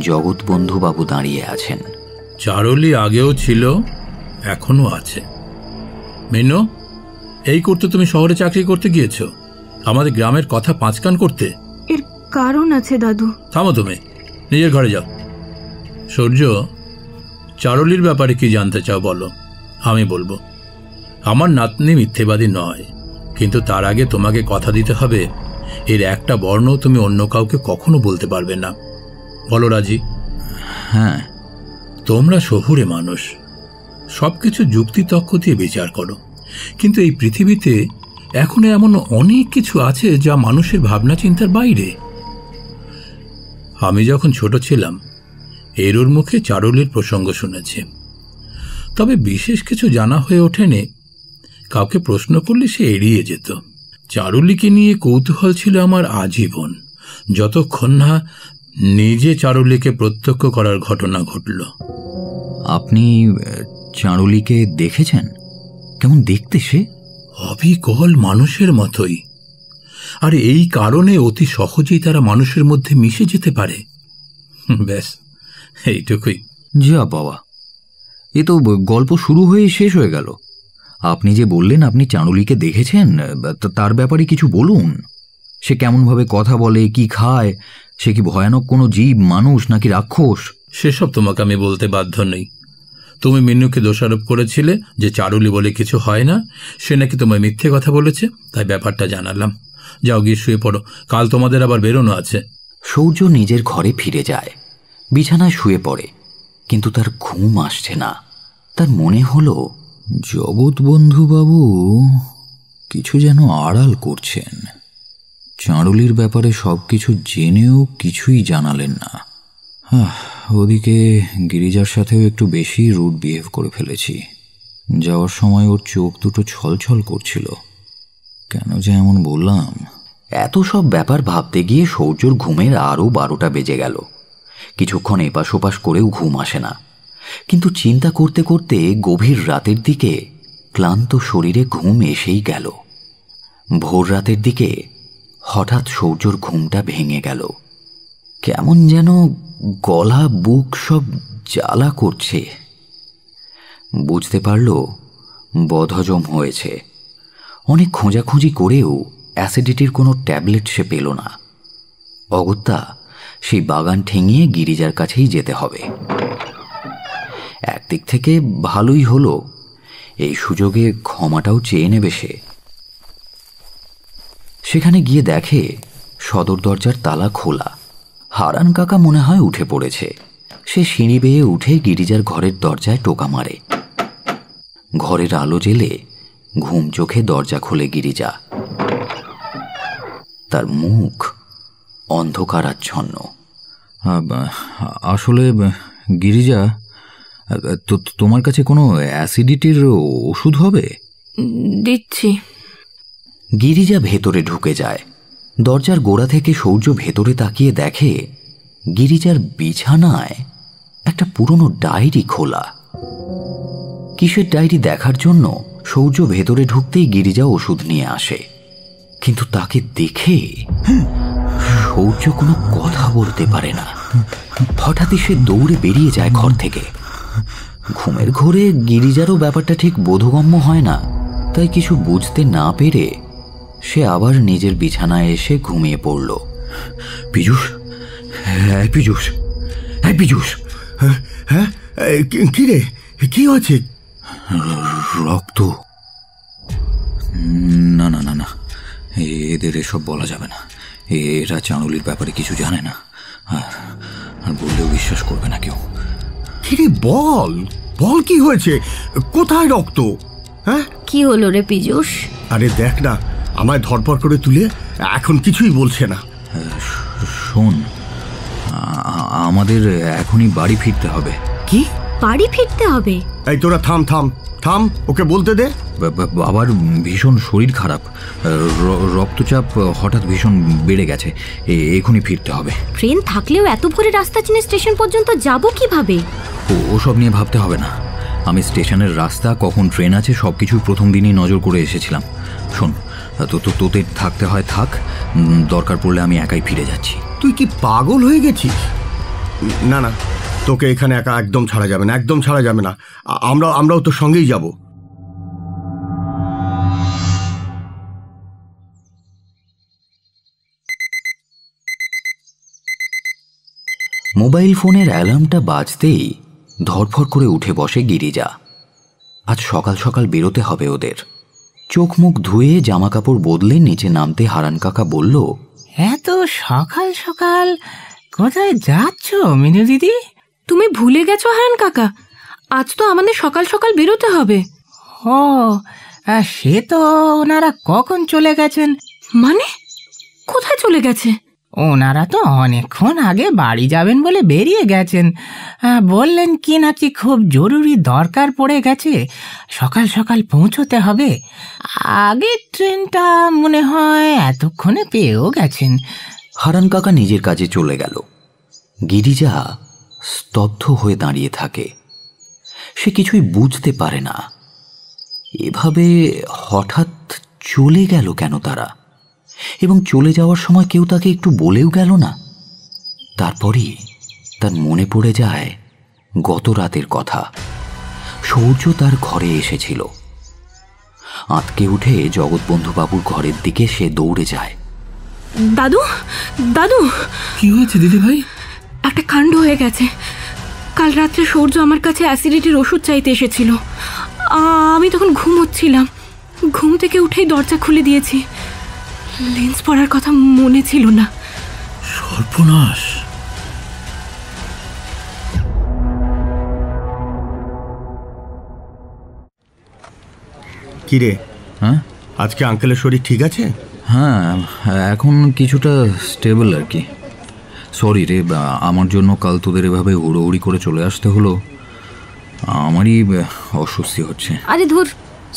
জগৎবন্ধু বাবু দাঁড়িয়ে আছেন। চাঁড়লি আগেও ছিল, এখনো আছে। মেনু, এই করতে তুমি শহরে চাকরি করতে গিয়েছো? আমাদের গ্রামের কথা 5 কান করতে? এর কারণ আছে দাদু। থামো তুমি। নিজের ঘরে যাও। সূর্য, চারুলির ব্যাপারে কি জানতে চাও বলো, আমি বলবো। আমার নাতনি মিথ্যেবাদী নয়, কিন্তু তার আগে তোমাকে কথা দিতে হবে এর একটা বর্ণ তুমি অন্য কাউকে কখনো বলতে পারবে না। বলো রাজি? হ্যাঁ। তোমরা শহুরে মানুষ, সবকিছু যুক্তি তর্ক দিয়ে বিচার করো, কিন্তু এই পৃথিবীতে এখনো এমন অনেক কিছু আছে যা মানুষের ভাবনা চিন্তার বাইরে। আমি যখন ছোট ছিলাম এরুর মুখে চারুলির প্রসঙ্গ শুনেছি, তবে বিশেষ কিছু জানা হয়ে ওঠেনি। কাউকে প্রশ্ন করলে সে এড়িয়ে যেত। চারুলিকে নিয়ে কৌতূহল ছিল আমার আজীবন, যতক্ষণ না নিজে চারুলিকে প্রত্যক্ষ করার ঘটনা ঘটল। আপনি চারুলিকে দেখেছেন? কেমন দেখতে সে? অবিকল মানুষের মতোই, আর এই কারণে অতি সহজেই তারা মানুষের মধ্যে মিশে যেতে পারে। ব্যাস এইটুকুই। যা বাবা, এ তো গল্প শুরু হয়ে শেষ হয়ে গেল। আপনি যে বললেন আপনি চারুলিকে দেখেছেন, তার ব্যাপারে কিছু বলুন। সে কেমনভাবে কথা বলে, কি খায়, সে কি ভয়ানক কোনো জীব, মানুষ নাকি রাক্ষস? সেসব তোমাকে আমি বলতে বাধ্য নই। তুমি মিন্নুকে দোষারোপ করেছিলে যে চারুলি বলে কিছু হয় না, সে নাকি তোমায় মিথ্যে কথা বলেছে, তাই ব্যাপারটা জানালাম। যাও গিয়ে শুয়ে পড়ো, কাল তোমাদের আবার বেরোনো আছে। সূর্য নিজের ঘরে ফিরে যায়, বিছানায় শুয়ে পড়ে, কিন্তু তার ঘুম আসছে না। তার মনে হলো জগৎবন্ধুবাবু কিছু যেন আড়াল করছেন। চারুলির ব্যাপারে সবকিছু জেনেও কিছুই জানালেন না। ওদিকে গিরিজার সাথেও একটু বেশি রুড বিহেভ করে ফেলেছি। যাওয়ার সময় ওর চোখ দুটো ছলছল করছিল। কেন যে এমন বললাম? এত সব ব্যাপার ভাবতে গিয়ে সূর্যর ঘুমের আরও 12টা বেজে গেল। কিছুক্ষণ এপাশ ওপাশ করেও ঘুম আসে না, কিন্তু চিন্তা করতে করতে গভীর রাতের দিকে ক্লান্ত শরীরে ঘুম এসেই গেল। ভোর রাতের দিকে হঠাৎ সূর্যর ঘুমটা ভেঙে গেল। কেমন যেন গলা বুক সব জ্বালা করছে। বুঝতে পারল বদহজম হয়েছে। অনেক খোঁজাখুঁজি করেও অ্যাসিডিটির কোনো ট্যাবলেট সে পেল না। অগত্যা সেই বাগান ঠেঙিয়ে গিরিজার কাছেই যেতে হবে। একদিক থেকে ভালোই হলো, এই সুযোগে ক্ষমাটাও চেয়ে নেবে সে। সেখানে গিয়ে দেখে সদর দরজার তালা খোলা। হারান কাকা মনে হয় উঠে পড়েছে। সে সিঁড়ি বেয়ে উঠে গিরিজার ঘরের দরজায় টোকা মারে। ঘরের আলো জেলে ঘুম চোখে দরজা খোলে গিরিজা। তার মুখ অন্ধকারাচ্ছন্ন। আসলে গিরিজা, তোমার কাছে কোনো অ্যাসিডিটির ওষুধ হবে? দিচ্ছি। গিরিজা ভেতরে ঢুকে যায়। দরজার গোড়া থেকে সূর্য ভেতরে তাকিয়ে দেখে গিরিজার বিছানায় একটা পুরনো ডায়েরি খোলা। কিসের ডায়েরি দেখার জন্য সূর্য ভেতরে ঢুকতেই গিরিজা ওষুধ নিয়ে আসে, কিন্তু তাকে দেখে সূর্য কোনো কথা বলতে পারে না। হঠাৎই সে দৌড়ে বেরিয়ে যায় ঘর থেকে। ঘুমের ঘোরে গিরিজারও ব্যাপারটা ঠিক বোধগম্য হয় না, তাই কিছু বুঝতে না পেরে সে আবার নিজের বিছানায় এসে ঘুমিয়ে পড়ল। পীযূষ, হ্যাঁ পীযূষ, হ্যাঁ পীযূষ। হ্যাঁ, কি রে, কি হয়েছে? রক্ত। না না না না, এদের এসব বলা যাবে না। এরা চারুলির ব্যাপারে কিছু জানে না, আর বললেও বিশ্বাস করবে না কেউ। কি রে, বল বল, কি হয়েছে? কোথায় রক্ত? হ্যাঁ, কি হলো রে পীযূষ? আরে দেখ না, আমায় ধরপড় করে তুলে এখন কিছুই বলছে না। শোন, আমাদের এখনই বাড়ি ফিরতে হবে। কি বাড়ি ফিরতে হবে? এই তোরা থাম থাম থাম, ওকে বলতে দে। বাবার ভীষণ শরীর খারাপ, রক্তচাপ হঠাৎ ভীষণ বেড়ে গেছে, এখনই ফিরতে হবে। ট্রেন থাকলেও এত ভোরে রাস্তা চিনে স্টেশন পর্যন্ত যাব কিভাবে? ওসব নিয়ে ভাবতে হবে না। আমি স্টেশনের রাস্তা, কখন ট্রেন আছে, সব কিছু প্রথম দিনই নজর করে এসেছিলাম। শোন, তোদের থাকতে হয় থাক, দরকার পড়লে আমি একাই ফিরে যাচ্ছি। তুই কি পাগল হয়ে গেছিস? না না, তোকে এখানে একা একদম ছাড়া যাবে না, একদম ছাড়া যাবে না। আমরাও তোর সঙ্গেই যাব। মোবাইল ফোনের অ্যালার্মটা বাজতেই ধরফর করে উঠে বসে গিরিজা। আজ সকাল সকাল বেরোতে হবে ওদের। চোখ মুখ ধুয়ে জামা কাপড় বদলে নিচে নামতে হারান কাকা বলল, এত সকাল সকাল কোথায় যাচ্ছ মিনু দিদি? তুমি ভুলে গেছো হারান কাকা, আজ তো আমাদের সকাল সকাল বেরোতে হবে। ও সে তো ওনারা কখন চলে গেছেন? মানে কোথায় চলে গেছে? ওনারা তো অনেকক্ষণ আগে বাড়ি যাবেন বলে বেরিয়ে গেছেন। বললেন কি নাকি খুব জরুরি দরকার পড়ে গেছে, সকাল সকাল পৌঁছতে হবে। আগের ট্রেনটা মনে হয় এতক্ষণে পেয়েও গেছেন। হারান কাকা নিজের কাজে চলে গেল। গিরিজা স্তব্ধ হয়ে দাঁড়িয়ে থাকে। সে কিছুই বুঝতে পারে না, এভাবে হঠাৎ চলে গেল কেন তারা, এবং চলে যাওয়ার সময় কেউ তাকে একটু বলেও গেল না। তারপরই তার মনে পড়ে যায় গত রাতের কথা। সূর্য তার ঘরে এসেছিল। আঁতকে উঠে জগৎবন্ধুবাবুর ঘরের দিকে সে দৌড়ে যায়। দাদু, দাদু, কি হয়েছে দিদি ভাই? একটা কাণ্ড হয়ে গেছে। কাল রাত্রে সূর্য আমার কাছে অ্যাসিডিটির ওষুধ চাইতে এসেছিল। আমি তখন ঘুমোচ্ছিলাম। ঘুম থেকে উঠেই দরজা খুলে দিয়েছি। লেন্স পরার কথা মনে ছিল না। সর্বনাশ! কিরে, হ্যাঁ আজকে আঙ্কেলের শরীর ঠিক আছে? হ্যাঁ, এখন কিছুটা স্টেবল আর কি। সরি রে, আমার জন্য কাল তোদের এভাবে হুড়োহুড়ি করে চলে আসতে হলো। আমারই অস্বস্তি হচ্ছে। আরে ধুর,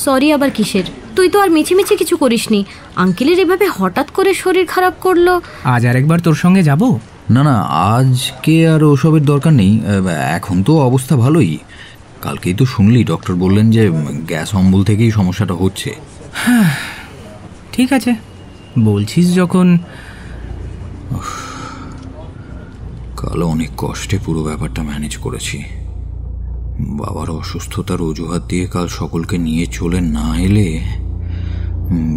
সরি আবার কিসের? তুই তো আর মিছিমিছি কিছু করিসনি। আঙ্কেলের এভাবে হঠাৎ করে শরীর খারাপ করলো। আজ আরেকবার তোর সঙ্গে যাব? না না, আজকে আর ওসবের দরকার নেই। এখন তো অবস্থা ভালোই। কালকেই তো শুনলি ডক্টর বললেন যে গ্যাস অম্বল থেকেই সমস্যাটা হচ্ছে। হ্যাঁ ঠিক আছে, বলছিস যখন। কাল অনেক কষ্টে পুরো ব্যাপারটা ম্যানেজ করেছি। বাবার অসুস্থতার অজুহাত দিয়ে কাল সকলকে নিয়ে চলে না এলে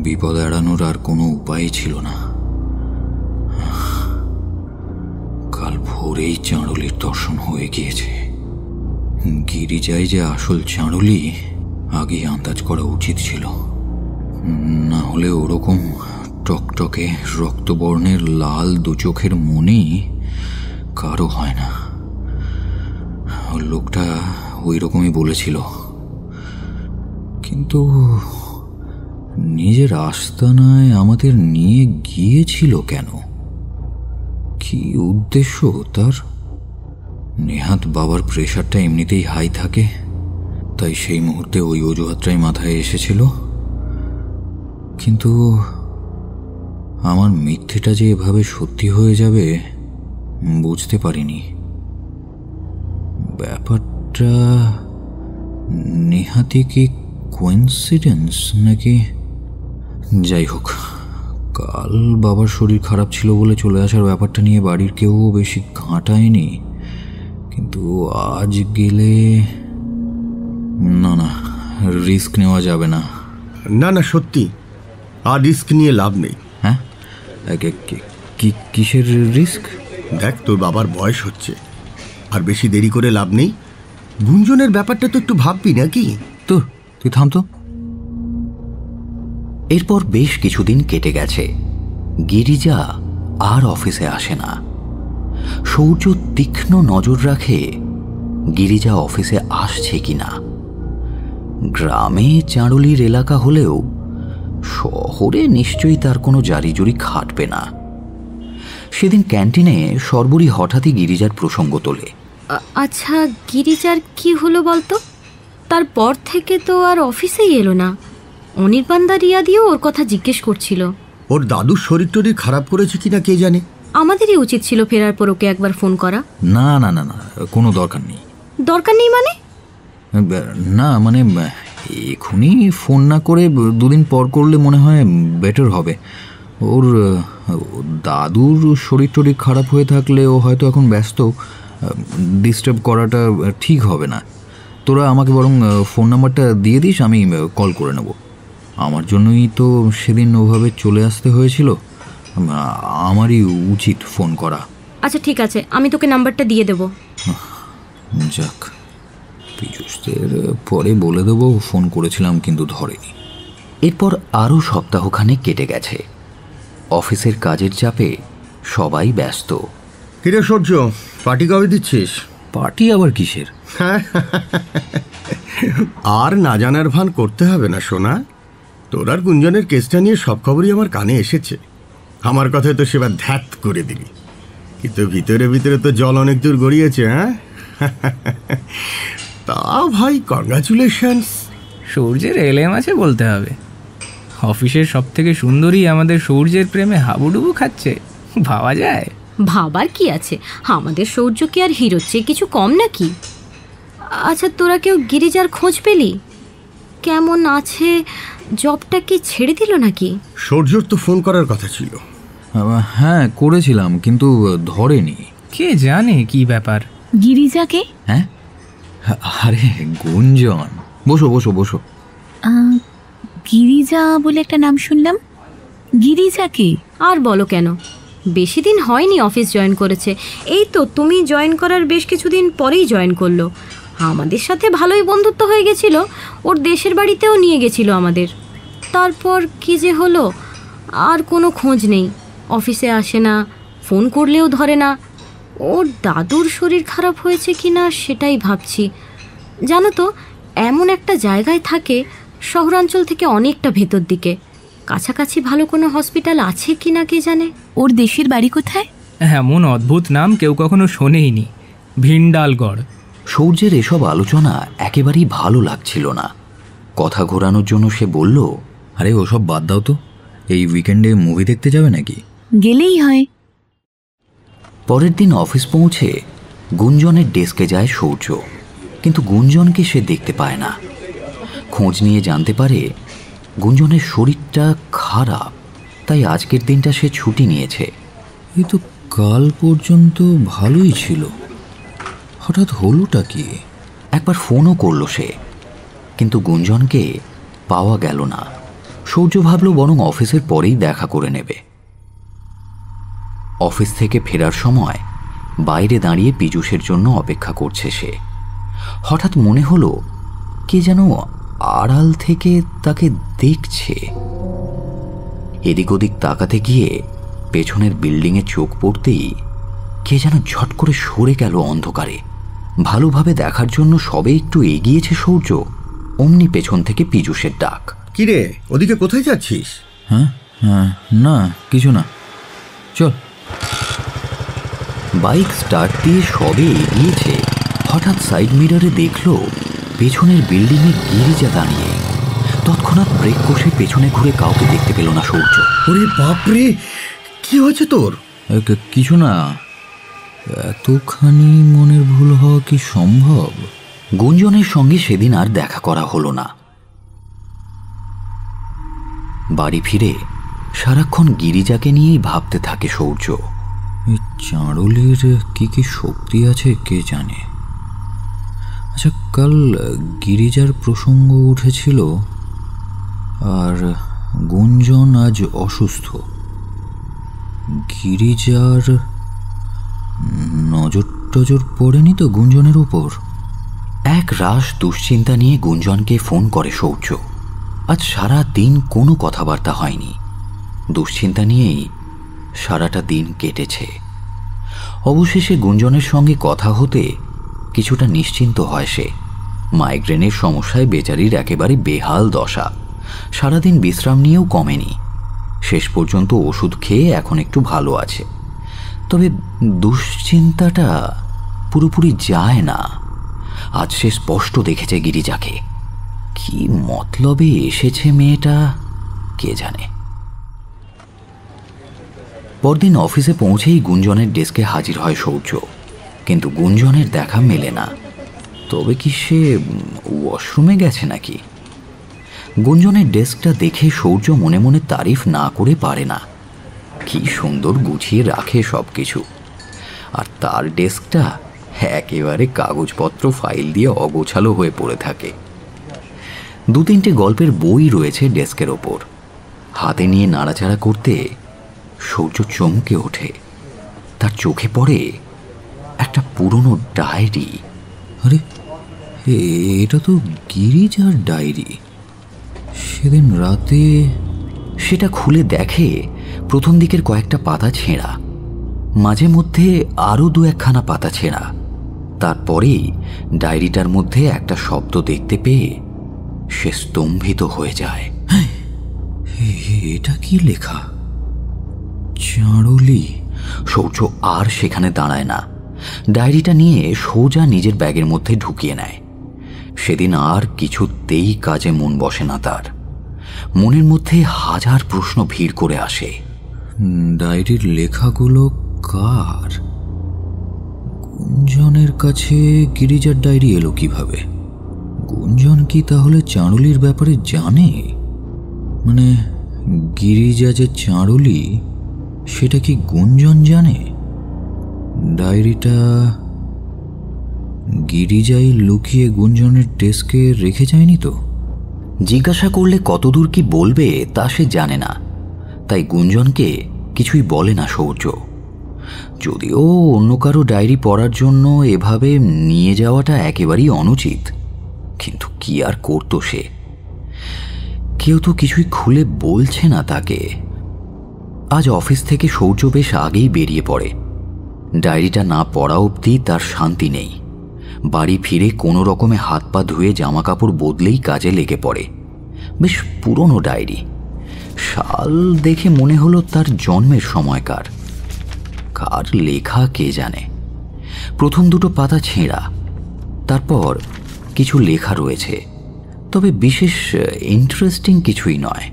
বিপদ এড়ানোর আর কোনো উপায় ছিল না। কাল ভোরেই চাঁড়ুলির দর্শন হয়ে গিয়েছে। গিরিজায় যে আসল চাঁড়ুলি আগেই আন্দাজ করা উচিত ছিল, না হলে ওরকম টকটকে রক্তবর্ণের লাল দু চোখের মনি কারো হয় না। লোকটা ওই রকমই বলেছিল, কিন্তু নিজের আস্তানায় আমাদের নিয়ে গিয়েছিল কেন? কি উদ্দেশ্য তার? নেহাত বাবার প্রেশারটা এমনিতেই হাই থাকে, তাই সেই মুহূর্তে ওই অজুহাতটাই মাথায় এসেছিল। কিন্তু আমার মিথ্যেটা যে এভাবে সত্যি হয়ে যাবে বুঝতে পারিনি। ব্যাপারটা নেহাতি কি কোইন্সিডেন্স নাকি? যাই হোক, কাল বাবার শরীর খারাপ ছিল বলে চলে আসার ব্যাপারটা নিয়ে বাড়ির কেউ বেশি ঘাঁটায়নি, কিন্তু আজ গেলে না না, রিস্ক নেওয়া যাবে না। না না, সত্যি আর রিস্ক নিয়ে লাভ নেই। হ্যাঁ, কিসের রিস্ক? দেখ, তোর বাবার বয়স হচ্ছে, আর বেশি দেরি করে লাভ নেই। গুঞ্জনের ব্যাপারটা তো একটু ভাববি নাকি? তুই থাম তো। এরপর বেশ কিছুদিন কেটে গেছে। গিরিজা আর অফিসে আসে না। সূর্য তীক্ষ্ণ নজর রাখে গিরিজা অফিসে আসছে কিনা। গ্রামে চাঁড়ুলির এলাকা হলেও শহরে নিশ্চয়ই তার কোনো জারিজুরি খাটবে না। সেদিন ক্যান্টিনে সর্বরী হঠাৎই গিরিজার প্রসঙ্গ তোলে। আচ্ছা, গিরিজার কি হলো বলতো? তারপর থেকে তো আর অফিসেই এলো না। অনির্বাণদা রিয়া দিয়েও ওর কথা জিজ্ঞেস করছিল। ওর দাদুর শরীর টরীর খারাপ করেছে কিনা কে জানে। আমাদেরই উচিত ছিল ফেরার পর ওকে একবার ফোন করা। না না না না, কোনো দরকার নেই। দরকার নেই মানে? না মানে এখনই ফোন না করে দুদিন পর করলে মনে হয় বেটার হবে। ওর দাদুর শরীর টরীর খারাপ হয়ে থাকলে ও হয়তো এখন ব্যস্ত, ডিস্টার্ব করাটা ঠিক হবে না। তোরা আমাকে বরং ফোন নাম্বারটা দিয়ে দিস, আমি কল করে নেব। আমার জন্যই তো সেদিন ওভাবে চলে আসতে হয়েছিল, আমারই উচিত ফোন করা। আচ্ছা ঠিক আছে, আমি তোকে নাম্বারটা দিয়ে দেবো। যাক, পীযূষদের পরে বলে দেবো ফোন করেছিলাম কিন্তু ধরেনি। এরপর আরও সপ্তাহখানেক কেটে গেছে। অফিসের কাজের চাপে সবাই ব্যস্ত। কিরে সূর্য, পার্টি কবে দিচ্ছিস? পার্টি আবার কিসের? আর না জানার ভান করতে হবে না সোনা। তোর আর গুঞ্জনের কেসটা নিয়ে সব খবরই আমার কানে এসেছে। আমার কথায় তো সেবার ধ্যাত করে দিলি, কিন্তু ভিতরে ভিতরে তো জল অনেক দূর গড়িয়েছে। হ্যাঁ তা ভাই, কংগ্রাচুলেশনস। সূর্যের এলেম আছে বলতে হবে। অফিসের সব থেকে সুন্দরী আমাদের সূর্যের প্রেমে হাবুডুবু খাচ্ছে, ভাবা যায়? ভাবার কি আছে, আমাদের সৌর্য কি আর হিরোর চেয়ে কিছু কম নাকি? আচ্ছা, তোরা কেউ গিরিজার খোঁজ পেলি? কেমন আছে? জবটা কি ছেড়ে দিল নাকি? সূর্যর তো ফোন করার কথা ছিল। হ্যাঁ করেছিলাম, কিন্তু ধরেনি। কে জানে কি ব্যাপার। গিরিজাকে? হ্যাঁ, আরে গুঞ্জন। বসো বসো বসো। গিরিজা বলে একটা নাম শুনলাম, গিরিজাকে? আর বলো কেন, বেশি দিন হয়নি অফিস জয়েন করেছে। এই তো তুমি জয়েন করার বেশ কিছুদিন পরেই জয়েন করলো। আমাদের সাথে ভালোই বন্ধুত্ব হয়ে গেছিল, ওর দেশের বাড়িতেও নিয়ে গেছিল আমাদের। তারপর কি যে হলো, আর কোনো খোঁজ নেই। অফিসে আসে না, ফোন করলেও ধরে না। ওর দাদুর শরীর খারাপ হয়েছে কি না সেটাই ভাবছি। জানো তো, এমন একটা জায়গায় থাকে, শহরাঞ্চল থেকে অনেকটা ভেতর দিকে। কাছাকাছি ভালো কোনো হসপিটাল আছে কি না কে জানে। ওর দেশের বাড়ি কোথায়? এমন অদ্ভুত নাম কেউ কখনো শোনেইনি, ভিন্ডালগড়। সূর্যের এসব আলোচনা একেবারেই ভালো লাগছিল না। কথা ঘোরানোর জন্য সে বলল, আরে ওসব বাদ দাও তো, এই উইকেন্ডে মুভি দেখতে যাবে নাকি? গেলেই হয়। পরের দিন অফিস পৌঁছে গুঞ্জনের ডেস্কে যায় সূর্য, কিন্তু গুঞ্জনকে সে দেখতে পায় না। খোঁজ নিয়ে জানতে পারে গুঞ্জনের শরীরটা খারাপ, তাই আজকের দিনটা সে ছুটি নিয়েছে। এই তো কাল পর্যন্ত ভালোই ছিল, হঠাৎ হলোটা কি? একবার ফোনও করলো সে, কিন্তু গুঞ্জনকে পাওয়া গেল না। সূর্য ভাবল বরং অফিসের পরেই দেখা করে নেবে। অফিস থেকে ফেরার সময় বাইরে দাঁড়িয়ে পীযূষের জন্য অপেক্ষা করছে সে। হঠাৎ মনে হলো কে যেন আড়াল থেকে তাকে দেখছে। এদিক ওদিক তাকাতে গিয়ে পেছনের বিল্ডিংয়ে চোখ পড়তেই কে যেন ঝট করে সরে গেল অন্ধকারে। ভালোভাবে দেখার জন্য সবে একটু এগিয়েছে সূর্য, অমনি পেছন থেকে পীযূষের ডাক। কিরে, ওদিকে কোথায় যাচ্ছিস? হ্যাঁ না কিছু না, চল। বাইক স্টার্ট দিয়ে সবে এগিয়েছে, হঠাৎ সাইড মিররে দেখল পেছনের বিল্ডিংয়ে গিরিজা দাঁড়িয়ে। তৎক্ষণাৎ ব্রেক কষে পেছনে ঘুরে কাউকে দেখতে পেল না সূর্য। ওরে বাপরে, কি হয়েছে তোর? কিছু না, এতখানি মনের ভুল হওয়া কি সম্ভব? গুঞ্জনের সঙ্গে সেদিন আর দেখা করা হলো না। বাড়ি ফিরে সারাক্ষণ গিরিজাকে নিয়েই ভাবতে থাকে সূর্য। এই চাঁড়লের কি কি শক্তি আছে কে জানে। আচ্ছা, কাল গিরিজার প্রসঙ্গ উঠেছিল, আর গুঞ্জন আজ অসুস্থ। গিরিজার নজর টজর পড়েনি তো গুঞ্জনের উপর? এক রাশ দুশ্চিন্তা নিয়ে গুঞ্জনকে ফোন করে সূর্য। আজ সারা দিন কোনো কথাবার্তা হয়নি, দুশ্চিন্তা নিয়েই সারাটা দিন কেটেছে। অবশেষে গুঞ্জনের সঙ্গে কথা হতে কিছুটা নিশ্চিন্ত হয় সে। মাইগ্রেনের সমস্যায় বেচারির একেবারে বেহাল দশা, সারাদিন বিশ্রাম নিয়েও কমেনি। শেষ পর্যন্ত ওষুধ খেয়ে এখন একটু ভালো আছে, তবে দুশ্চিন্তাটা পুরোপুরি যায় না। আজ সে স্পষ্ট দেখেছে গিরিজাকে। কি মতলবে এসেছে মেয়েটা কে জানে। পরদিন অফিসে পৌঁছেই গুঞ্জনের ডেস্কে হাজির হয় সূর্য, কিন্তু গুঞ্জনের দেখা মেলে না। তবে কি সে ওয়াশরুমে গেছে নাকি? গুঞ্জনের ডেস্কটা দেখে সূর্য মনে মনে তারিফ না করে পারে না। কি সুন্দর গুছিয়ে রাখে সব কিছু, আর তার ডেস্কটা একেবারে কাগজপত্র ফাইল দিয়ে অগোছালো হয়ে পড়ে থাকে। দু তিনটে গল্পের বই রয়েছে ডেস্কের ওপর। হাতে নিয়ে নাড়াচাড়া করতে সূর্য চমকে ওঠে। তার চোখে পড়ে একটা পুরনো ডায়েরি। আরে এটা তো গিরিজার ডায়েরি। সেদিন রাতে সেটা খুলে দেখে প্রথম দিকের কয়েকটা পাতা ছেঁড়া, মাঝে মধ্যে আরও 2-1খানা পাতা ছেঁড়া। তারপরেই ডায়েরিটার মধ্যে একটা শব্দ দেখতে পেয়ে সে স্তম্ভিত হয়ে যায়। এটা কি লেখা? চাঁড়লি। সৌর্য আর সেখানে দাঁড়ায় না, ডায়েরিটা নিয়ে সোজা নিজের ব্যাগের মধ্যে ঢুকিয়ে নেয়। সেদিন আর কিছুতেই কাজে মন বসে না তার। মনের মধ্যে হাজার প্রশ্ন ভিড় করে আসে। ডায়েরির লেখাগুলো কার? গুঞ্জনের কাছে গিরিজার ডায়েরি এলো কিভাবে? গুঞ্জন কি তাহলে চাঁড়লির ব্যাপারে জানে? মানে গিরিজা যে চাঁড়লি সেটা কি গুঞ্জন জানে? ডায়েরিটা গিরিজাই লুকিয়ে গুঞ্জনের ডেস্কে রেখে যায়নি তো? জিজ্ঞাসা করলে কতদূর কি বলবে তা সে জানে না, তাই গুঞ্জনকে কিছুই বলে না সৌর্য। যদিও অন্য কারো ডায়েরি পড়ার জন্য এভাবে নিয়ে যাওয়াটা একেবারেই অনুচিত, কিন্তু কি আর করত সে? কেউ তো কিছুই খুলে বলছে না তাকে। আজ অফিস থেকে সৌর্য বেশ আগেই বেরিয়ে পড়ে। ডায়েরিটা না পড়া অবধি তার শান্তি নেই। বাড়ি ফিরে কোনো রকমে হাত পা ধুয়ে জামা কাপড় বদলেই কাজে লেগে পড়ে। বেশ পুরনো ডায়েরি, সাল দেখে মনে হলো তার জন্মের সময়কার। কার লেখা কে জানে। প্রথম 2টো পাতা ছেঁড়া, তারপর কিছু লেখা রয়েছে, তবে বিশেষ ইন্টারেস্টিং কিছুই নয়।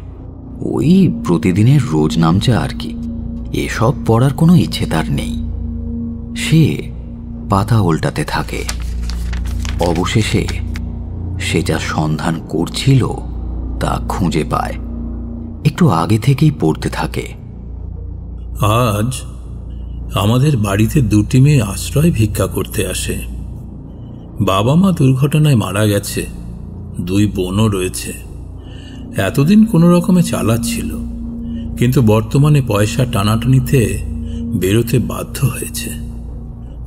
ওই প্রতিদিনের রোজ নামচা আর কি। এসব পড়ার কোনো ইচ্ছে তার নেই। সে পাতা উল্টাতে থাকে। অবশেষে সে যা সন্ধান করছিল তা খুঁজে পায়। একটু আগে থেকেই পড়তে থাকে। আজ আমাদের বাড়িতে 2টি মেয়ে আশ্রয় ভিক্ষা করতে আসে। বাবা মা দুর্ঘটনায় মারা গেছে, 2 বোনও রয়েছে। এতদিন কোনো রকমে চালাচ্ছিল, কিন্তু বর্তমানে পয়সা টানাটানিতে বেরোতে বাধ্য হয়েছে।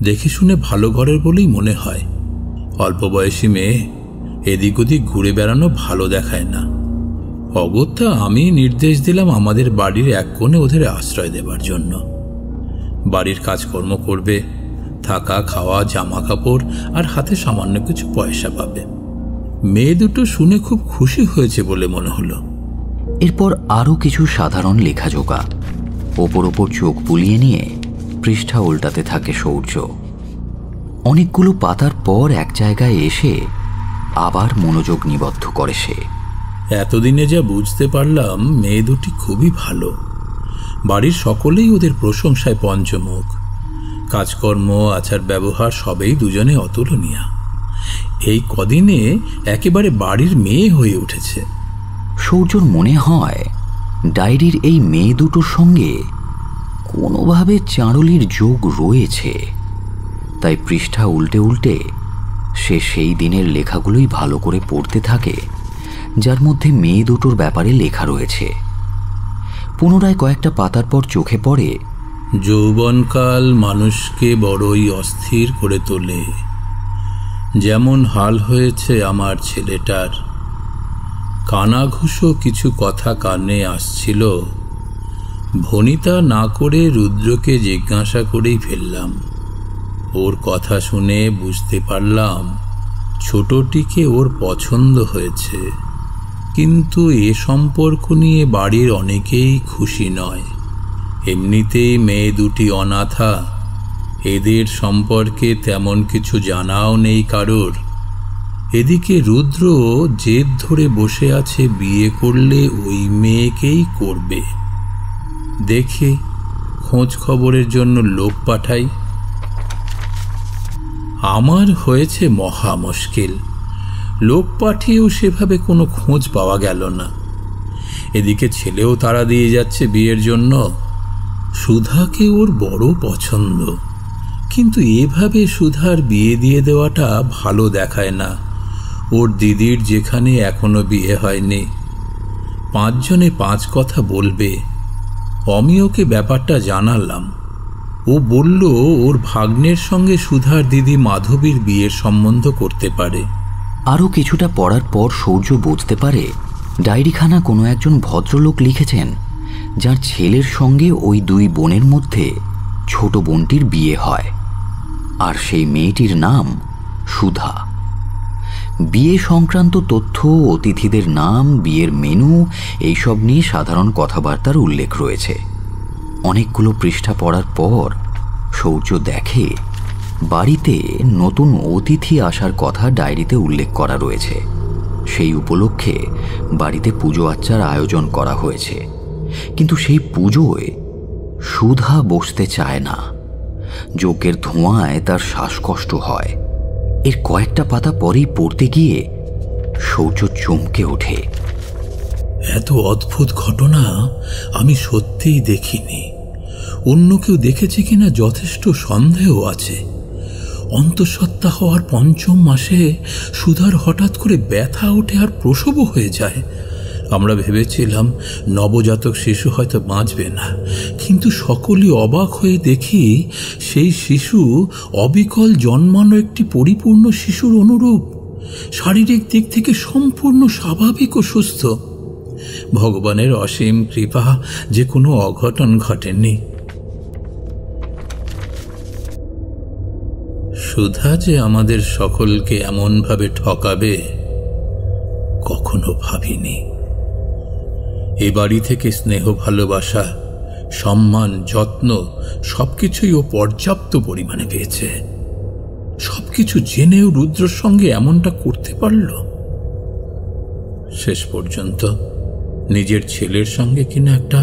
দেখে শুনে ভালো ঘরের বলেই মনে হয়। অল্প বয়সী মেয়ে, এদিক ওদিক ঘুরে বেড়ানো ভালো দেখায় না। অগত্যা আমি নির্দেশ দিলাম আমাদের বাড়ির এক কোণে ওদের আশ্রয় দেবার জন্য। বাড়ির কাজকর্ম করবে, থাকা খাওয়া, জামা কাপড় আর হাতে সামান্য কিছু পয়সা পাবে। মেয়ে দুটো শুনে খুব খুশি হয়েছে বলে মনে হলো। এরপর আরও কিছু সাধারণ লেখাজোকা। ওপর ওপর চোখ বুলিয়ে নিয়ে পৃষ্ঠা উল্টাতে থাকে সৌর্য। অনেকগুলো পাতার পর এক জায়গায় এসে আবার মনোযোগ নিবদ্ধ করে সে। এতদিনে যা বুঝতে পারলাম, মেয়ে দুটি খুবই ভালো। বাড়ির সকলেই ওদের প্রশংসায় পঞ্চমুখ। কাজকর্ম, আচার ব্যবহার সবেই দুজনে অতুলনীয়। এই কদিনে একেবারে বাড়ির মেয়ে হয়ে উঠেছে। সৌর্যর মনে হয় ডায়েরির এই মেয়ে দুটোর সঙ্গে কোনোভাবে চাঁড়লির যোগ রয়েছে। তাই পৃষ্ঠা উল্টে উল্টে সে সেই দিনের লেখাগুলোই ভালো করে পড়তে থাকে, যার মধ্যে মেয়ে দুটোর ব্যাপারে লেখা রয়েছে। পুনরায় কয়েকটা পাতার পর চোখে পড়ে, যৌবনকাল মানুষকে বড়ই অস্থির করে তোলে। যেমন হাল হয়েছে আমার ছেলেটার। কানাঘুষো কিছু কথা কানে আসছিল। ভনিতা না করে রুদ্রকে জিজ্ঞাসা করেই ফেললাম। ওর কথা শুনে বুঝতে পারলাম ছোটটিকে ওর পছন্দ হয়েছে, কিন্তু এ সম্পর্ক নিয়ে বাড়ির অনেকেই খুশি নয়। এমনিতেই মেয়ে দুটি অনাথা, এদের সম্পর্কে তেমন কিছু জানাও নেই কারোর। এদিকে রুদ্র জেদ ধরে বসে আছে বিয়ে করলে ওই মেয়েকেই করবে। দেখে খোঁজ খবরের জন্য লোক পাঠাই। আমার হয়েছে মহা মুশকিল। লোক পাঠিয়েও সেভাবে কোনো খোঁজ পাওয়া গেল না। এদিকে ছেলেও তাড়া দিয়ে যাচ্ছে বিয়ের জন্য। সুধাকে ওর বড় পছন্দ, কিন্তু এভাবে সুধার বিয়ে দিয়ে দেওয়াটা ভালো দেখায় না। ওর দিদির যেখানে এখনো বিয়ে হয়নি, 5 জনে 5 কথা বলবে। আমি ওকে ব্যাপারটা জানালাম। ও বলল ওর ভাগ্নের সঙ্গে সুধার দিদি মাধবীর বিয়ের সম্বন্ধ করতে পারে। আরও কিছুটা পড়ার পর সূর্য বুঝতে পারে ডায়েরিখানা কোনো একজন ভদ্রলোক লিখেছেন, যার ছেলের সঙ্গে ওই দুই বোনের মধ্যে ছোট বোনটির বিয়ে হয়, আর সেই মেয়েটির নাম সুধা। বিয়ে সংক্রান্ত তথ্য, অতিথিদের নাম, বিয়ের মেনু এইসব নিয়ে সাধারণ কথাবার্তার উল্লেখ রয়েছে। অনেকগুলো পৃষ্ঠা পড়ার পর সূর্য দেখে বাড়িতে নতুন অতিথি আসার কথা ডায়েরিতে উল্লেখ করা রয়েছে। সেই উপলক্ষে বাড়িতে পুজো আচ্চার আয়োজন করা হয়েছে, কিন্তু সেই পুজোয় সুধা বসতে চায় না। যজ্ঞের ধোঁয়ায় তার শ্বাসকষ্ট হয়। এর কয়েকটা পাতা পরেই পড়তে গিয়ে সূর্য চমকে ওঠে। এত অদ্ভুত ঘটনা আমি সত্যিই দেখিনি। অন্য কেউ দেখেছে কিনা যথেষ্ট সন্দেহ আছে। অন্তঃসত্ত্বা হওয়ার ৫ম মাসে সুধার হঠাৎ করে ব্যথা ওঠে আর প্রসবও হয়ে যায়। আমরা ভেবেছিলাম নবজাতক শিশু হয়তো বাঁচবে না, কিন্তু সকলেই অবাক হয়ে দেখি সেই শিশু অবিকল জন্মানো একটি পরিপূর্ণ শিশুর অনুরূপ, শারীরিক দিক থেকে সম্পূর্ণ স্বাভাবিক ও সুস্থ। ভগবানের অসীম কৃপা যে কোনো অঘটন ঘটেনি। সুধা যে আমাদের সকলকে এমনভাবে ঠকাবে কখনো ভাবিনি। এ বাড়ি থেকে স্নেহ, ভালোবাসা, সম্মান, যত্ন সবকিছুই ও পর্যাপ্ত পরিমাণে পেয়েছে। সবকিছু জেনেও রুদ্রর সঙ্গে এমনটা করতে পারল। শেষ পর্যন্ত নিজের ছেলের সঙ্গে কিনা একটা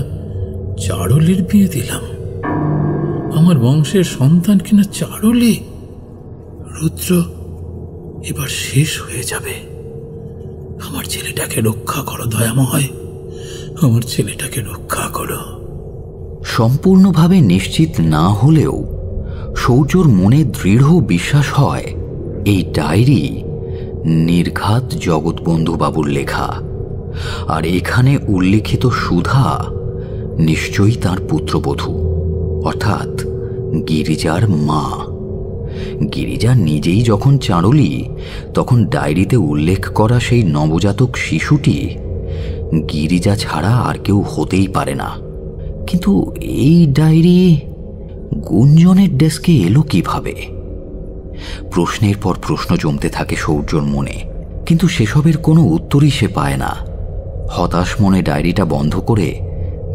চারুলির বিয়ে দিলাম। আমার বংশের সন্তান কিনা চারুলি। রুদ্র এবার শেষ হয়ে যাবে। আমার ছেলেটাকে রক্ষা করো দয়াময়, আমার ছেলেটাকে রক্ষা করো। সম্পূর্ণভাবে নিশ্চিত না হলেও সূর্যর মনে দৃঢ় বিশ্বাস হয় এই ডায়েরি নির্ঘাত জগৎবন্ধুবাবুর লেখা, আর এখানে উল্লিখিত সুধা নিশ্চয়ই তার পুত্রবধূ, অর্থাৎ গিরিজার মা। গিরিজা নিজেই যখন চাঁড়লি, তখন ডায়েরিতে উল্লেখ করা সেই নবজাতক শিশুটি গিরিজা ছাড়া আর কেউ হতেই পারে না। কিন্তু এই ডায়েরি গুঞ্জনের ডেস্কে এলো কিভাবে? প্রশ্নের পর প্রশ্ন জমতে থাকে সূর্যর মনে, কিন্তু সেসবের কোনো উত্তরই সে পায় না। হতাশ মনে ডায়েরিটা বন্ধ করে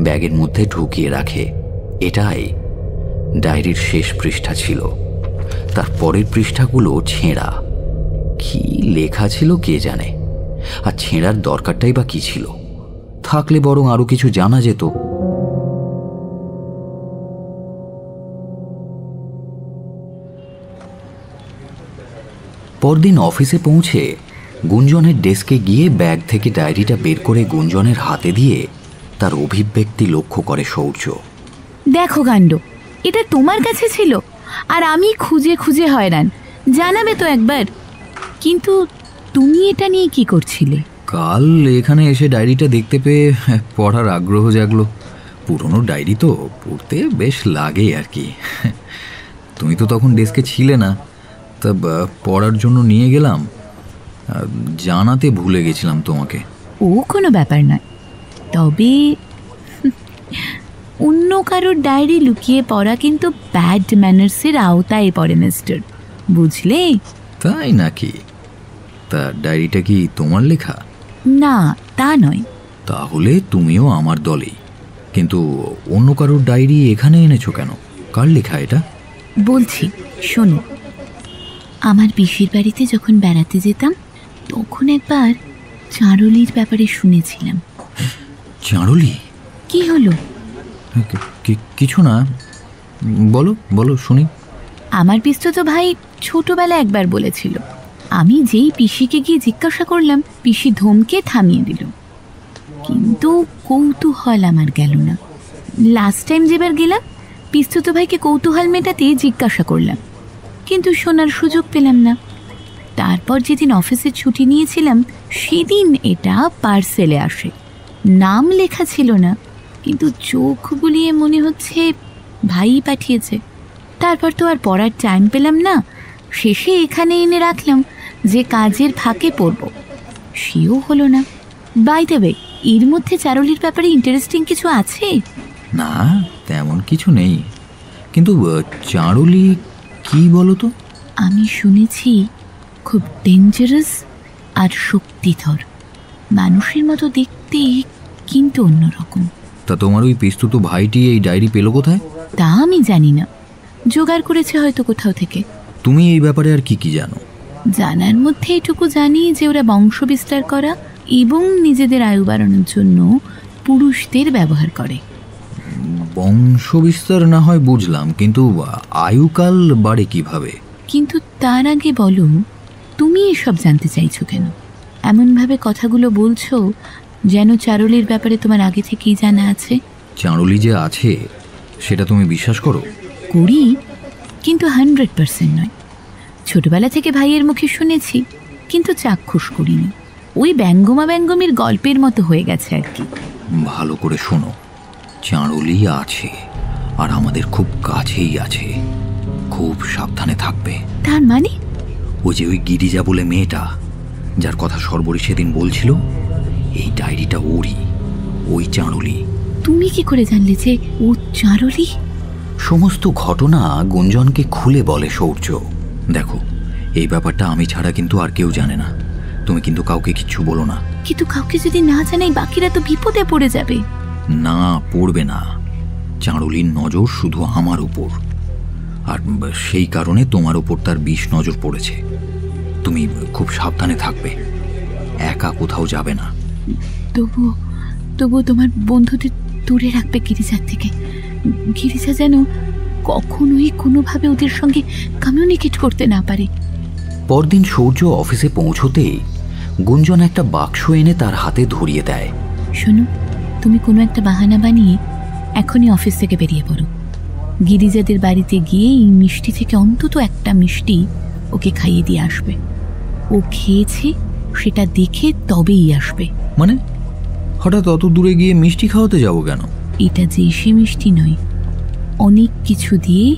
ব্যাগের মধ্যে ঢুকিয়ে রাখে। এটাই ডায়েরির শেষ পৃষ্ঠা ছিল। তার পরের পৃষ্ঠাগুলো ছেঁড়া। কি লেখা ছিল কে জানে, আর ছেঁড়ার দরকারটাই বা কি ছিল? থাকলে বরং আরো কিছু জানা যেত। পরদিন অফিসে পৌঁছে গুঞ্জনের ডেস্কে গিয়ে ব্যাগ থেকে ডায়েরিটা বের করে গুঞ্জনের হাতে দিয়ে তার অভিব্যক্তি লক্ষ্য করে সূর্য। দেখো কাণ্ড, এটা তোমার কাছে ছিল আর আমি খুঁজে খুঁজে হয়রান। জানাবে তো একবার। কিন্তু তুমি এটা নিয়ে কি করছিলে? কাল এখানে এসে ডায়েরিটা দেখতে পেয়ে পড়ার আগ্রহ জাগলো। পুরনো ডায়েরি তো পড়তে বেশ লাগে আর কি। তুমি তো তখন ডেস্কে ছিলে না, তা পড়ার জন্য নিয়ে গেলাম। জানাতে ভুলে গেছিলাম তোমাকে। ও কোনো ব্যাপার নয়, তবে অন্য কারোর ডায়েরি লুকিয়ে পড়া কিন্তু ব্যাড ম্যানার্সের আওতায় পড়ে মিস্টার, বুঝলে? তাই নাকি? তা ডায়েরিটা কি তোমার লেখা? না, তা নয়। তাহলে তুমিও আমার দলেই। কিন্তু অন্য কারোর ডায়েরি এখানে এনেছো কেন? কার লেখা এটা? বলছি, শোনো। আমার পিসির বাড়িতে যখন বেড়াতে যেতাম, তখন একবার চাঁড়লির ব্যাপারে শুনেছিলাম। চাঁড়লি? কি হলো? কিছু না, বলো বলো শুনি। আমার পিস্তত ভাই ছোটবেলায় একবার বলেছিল। আমি যেই পিসিকে গিয়ে জিজ্ঞাসা করলাম, পিসি ধমকে থামিয়ে দিল। কিন্তু কৌতূহল আমার গেল না। লাস্ট টাইম যেবার গেলাম, পিস্তত ভাইকে কৌতূহল মেটাতে জিজ্ঞাসা করলাম, কিন্তু শোনার সুযোগ পেলাম না। তারপর যেদিন অফিসের ছুটি নিয়েছিলাম, সেদিন এটা পার্সেলে আসে। নাম লেখা ছিল না, কিন্তু চোখ বুলিয়ে মনে হচ্ছে ভাই পাঠিয়েছে। তারপর তো আর পড়ার টাইম পেলাম না, শেষে এখানে এনে রাখলাম যে কাজের ফাঁকে পড়ব, সেও হলো না। বাই দ্য ওয়ে, এর মধ্যে চারুলির ব্যাপারে ইন্টারেস্টিং কিছু আছে? না, তেমন কিছু নেই, কিন্তু চারুলি কি বলো তো? আমি শুনেছি খুব ডেঞ্জারাস আর শক্তিধর, মানুষের মতো দেখতে কিন্তু অন্যরকম। তা তোমার ওই পিস্তুত ভাইটি এই ডায়েরি পেলো কোথায়? তা আমি জানি না, জোগাড় করেছে হয়তো কোথাও থেকে। তুমি এই ব্যাপারে আর কি কি জানো? জানার মধ্যে এটুকু জানি যে ওরা বংশ বিস্তার করা এবং নিজেদের আয়ু বাড়ানোর জন্য পুরুষদের ব্যবহার করে। বংশ বিস্তার না হয় বুঝলাম, কিন্তু আয়ুকাল বাড়ে কিভাবে? কিন্তু তার আগে বলো, তুমি এসব জানতে চাইছো কেন? এমনভাবে কথাগুলো বলছো যেন চারুলির ব্যাপারে তোমার আগে থেকেই জানা আছে। চারুলি যে আছে সেটা তুমি বিশ্বাস করো? করি, কিন্তু 100% নয়। ছোটবেলা থেকে ভাইয়ের মুখে শুনেছি, কিন্তু চাক্ষুষ করিনি। ওই ব্যঙ্গমা ব্যঙ্গমের গল্পের মতো হয়ে গেছে আর কি। ভালো করে শোনো, চারুলি আছে, আর আমাদের খুব কাছেই আছে। খুব সাবধানে থাকবে। তার মানে? ও যে ওই গিরিজা বলে মেয়েটা, যার কথা সর্বরী সেদিন বলছিল, এই ডায়েরিটা ওরই, ওই চারুলি। তুমি কি করে জানলে যে ও চারুলি? সমস্ত ঘটনা গুঞ্জনকে খুলে বলে সৌর্য। দেখো, এই ব্যাপারটা আমি ছাড়া কিন্তু আর কেউ জানে না। তুমি কিন্তু কাউকে কিচ্ছু বলো না। কিন্তু কাউকে যদি না জানাই, বাকিরা তো বিপদে পড়ে যাবে। না, পড়বে না। চারুলির নজর শুধু আমার উপর, আর সেই কারণে তোমার উপর তার বিষ নজর পড়েছে। তুমি খুব সাবধানে থাকবে, একা কোথাও যাবে না। তবু তোমার বন্ধুদের দূরে রাখবে গিরিজার থেকে। গিরিজা যেন কখনোই কোনোভাবে ওদের সঙ্গে কমিউনিকেট করতে না পারে। পরদিন সূর্য অফিসে পৌঁছতেই গুঞ্জন একটা বাক্স এনে তার হাতে ধরিয়ে দেয়। শোনো, তুমি কোনো একটা বাহানা বানিয়ে এখনই অফিস থেকে বেরিয়ে পড়ো। গিরিজাদের বাড়িতে গিয়ে এই মিষ্টি থেকে অন্তত একটা মিষ্টি ওকে খাইয়ে দিয়ে আসবে। ও খেয়েছে সেটা দেখে তবেই আসবে। মানে হঠাৎ অত দূরে গিয়ে মিষ্টি খাওয়াতে যাবো কেন? এটা যে সে মিষ্টি নয়, অনেক কিছু দিয়ে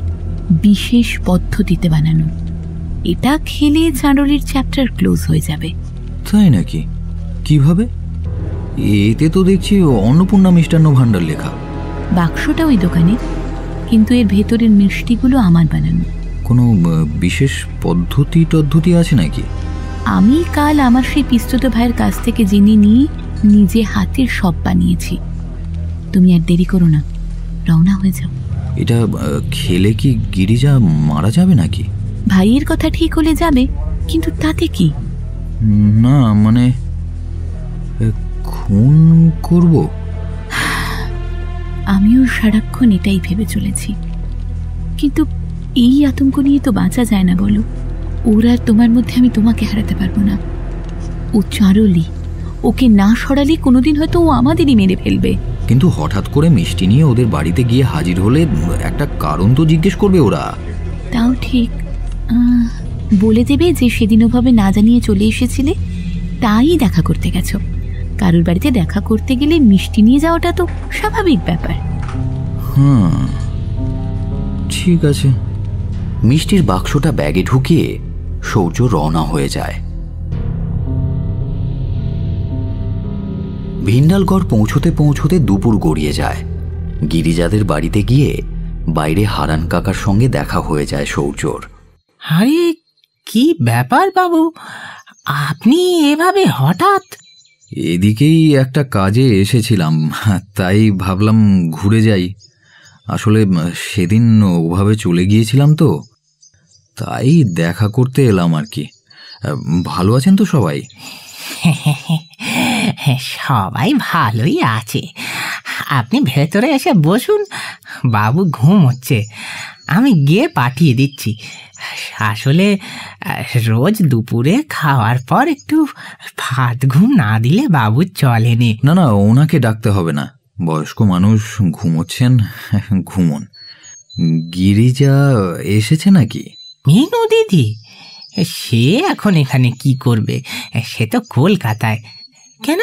বিশেষ পদ্ধতিতে বানানো। এটা খেলে চারুলির চ্যাপ্টার ক্লোজ হয়ে যাবে। তাই নাকি? কিভাবে? এতে তো দেখছি অন্নপূর্ণা মিষ্টান্ন ভাণ্ডার লেখা। বাক্সটা ওই দোকানে, কিন্তু এর ভেতরের মিষ্টিগুলো আমার বানানো। কোনো বিশেষ পদ্ধতি আছে নাকি? আমি কাল আমার সেই পিস্তুত ভাইয়ের কাছ থেকে জেনে নিয়ে নিজে হাতের সব বানিয়েছি। তুমি আর দেরি করো না, রওনা হয়ে যাও। এটা খেলে কি গিরিজা মারা যাবে নাকি? ভাইয়ের কথা ঠিক হলে যাবে, কিন্তু তাতে কি? না মানে খুন করব? আমিও সারাক্ষণ এটাই ভেবে চলেছি, কিন্তু এই আতঙ্ক নিয়ে তো বাঁচা যায় না বলো। ওরা তোমার মধ্যে আমি তোমাকে হারাতে পারবো না। ও চারুলি, ওকে না সরালে কোনোদিন হয়তো ও আমাদেরই মেরে ফেলবে। কিন্তু হঠাৎ করে মিষ্টি নিয়ে ওদের বাড়িতে গিয়ে হাজির হলে একটা কারণ তো জিজ্ঞেস করবে ওরা। তাও ঠিক, বলে দেবে যে সেদিন ওভাবে না জানিয়ে চলে এসেছিলে, তাই দেখা করতে গেছো। কারোর বাড়িতে দেখা করতে গেলে মিষ্টি নিয়ে যাওয়াটা তো স্বাভাবিক ব্যাপার। হ্যাঁ, ঠিক আছে। মিষ্টির বাক্সটা ব্যাগে ঢুকিয়ে সূর্য রওনা হয়ে যায়। ভিন্ডালগড় পৌঁছতে দুপুর গড়িয়ে যায়। গিরিজাদের বাড়িতে গিয়ে বাইরে হারান কাকার সঙ্গে দেখা হয়ে যায় সূর্যর। আরে কি ব্যাপার বাবু, আপনি এভাবে হঠাৎ? এদিকেই একটা কাজে এসেছিলাম, তাই ভাবলাম ঘুরে যাই। আসলে সেদিন ওভাবে চলে গিয়েছিলাম তো, তাই দেখা করতে এলাম আর কি। ভালো আছেন তো সবাই? সবাই ভালোই আছে। আপনি ভেতরে এসে বসুন, বাবু ঘুমোচ্ছে, আমি গিয়ে পাঠিয়ে দিচ্ছি। আসলে রোজ দুপুরে খাওয়ার পর একটু ভাত ঘুম না দিলে বাবু চলেনি। না, ওনাকে ডাকতে হবে না, বয়স্ক মানুষ ঘুমোচ্ছেন, ঘুমোন। গিরিজা এসেছে নাকি? মিনু দিদি? সে এখন এখানে কি করবে? সে তো কলকাতায়। কেন,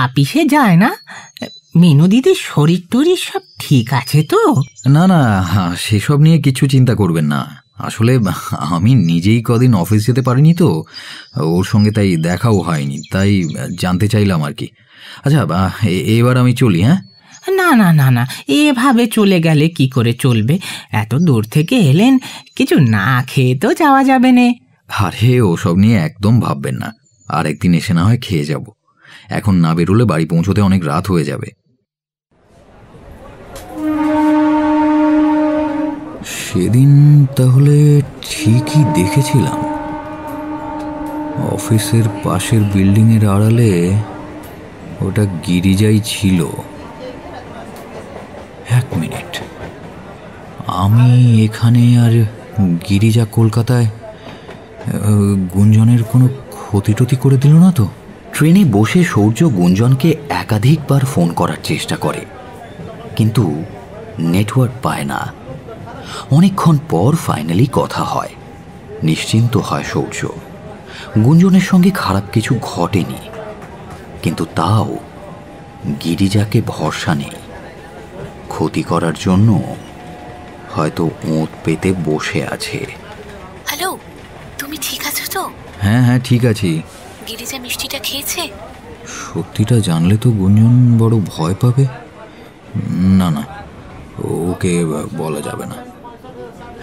আপিসে যায় না? মিনু দিদির শরীর টরীর সব ঠিক আছে তো? না না, সেসব নিয়ে কিছু চিন্তা করবেন না। আসলে আমি নিজেই কদিন অফিস যেতে পারিনি তো, ওর সঙ্গে তাই দেখাও হয়নি, তাই জানতে চাইলাম আর কি। আচ্ছা, এবার আমি চলি। হ্যাঁ, না না না না, এভাবে চলে গেলে কি করে চলবে? এত দূর থেকে এলেন, কিছু না খেয়ে তো যাওয়া যাবে না। আরে ওসব নিয়ে একদম ভাববেন না, আরেকদিন এসে না হয় খেয়ে যাব। এখন না বেরোলে বাড়ি পৌঁছতে অনেক রাত হয়ে যাবে। সেদিন তাহলে ঠিকই দেখেছিলাম, অফিসের পাশের বিল্ডিংয়ের আড়ালে ওটা গিরিজাই ছিল। এক মিনিট, আমি এখানে আর গিরিজা কলকাতায়, গুঞ্জনের কোনো ক্ষতি টতি করে দিল না তো? ট্রেনে বসে সূর্য গুঞ্জনকে একাধিকবার ফোন করার চেষ্টা করে, কিন্তু নেটওয়ার্ক পায় না। অনেকক্ষণ পর ফাইনালি কথা হয়, নিশ্চিন্ত হয় সূর্য। গুঞ্জনের সঙ্গে খারাপ কিছু ঘটেনি, কিন্তু তাও গিরিজাকে ভরসা নেই। ক্ষতি করার জন্য হয়তো ওঁত পেতে বসে আছে। হ্যালো, তুমি ঠিক আছো তো? হ্যাঁ হ্যাঁ, ঠিক আছি। গিরিজা মিষ্টিটা খেয়েছে? সত্যিটা জানলে তো গুঞ্জন বড় ভয় পাবে। না না, ওকে বলা যাবে না।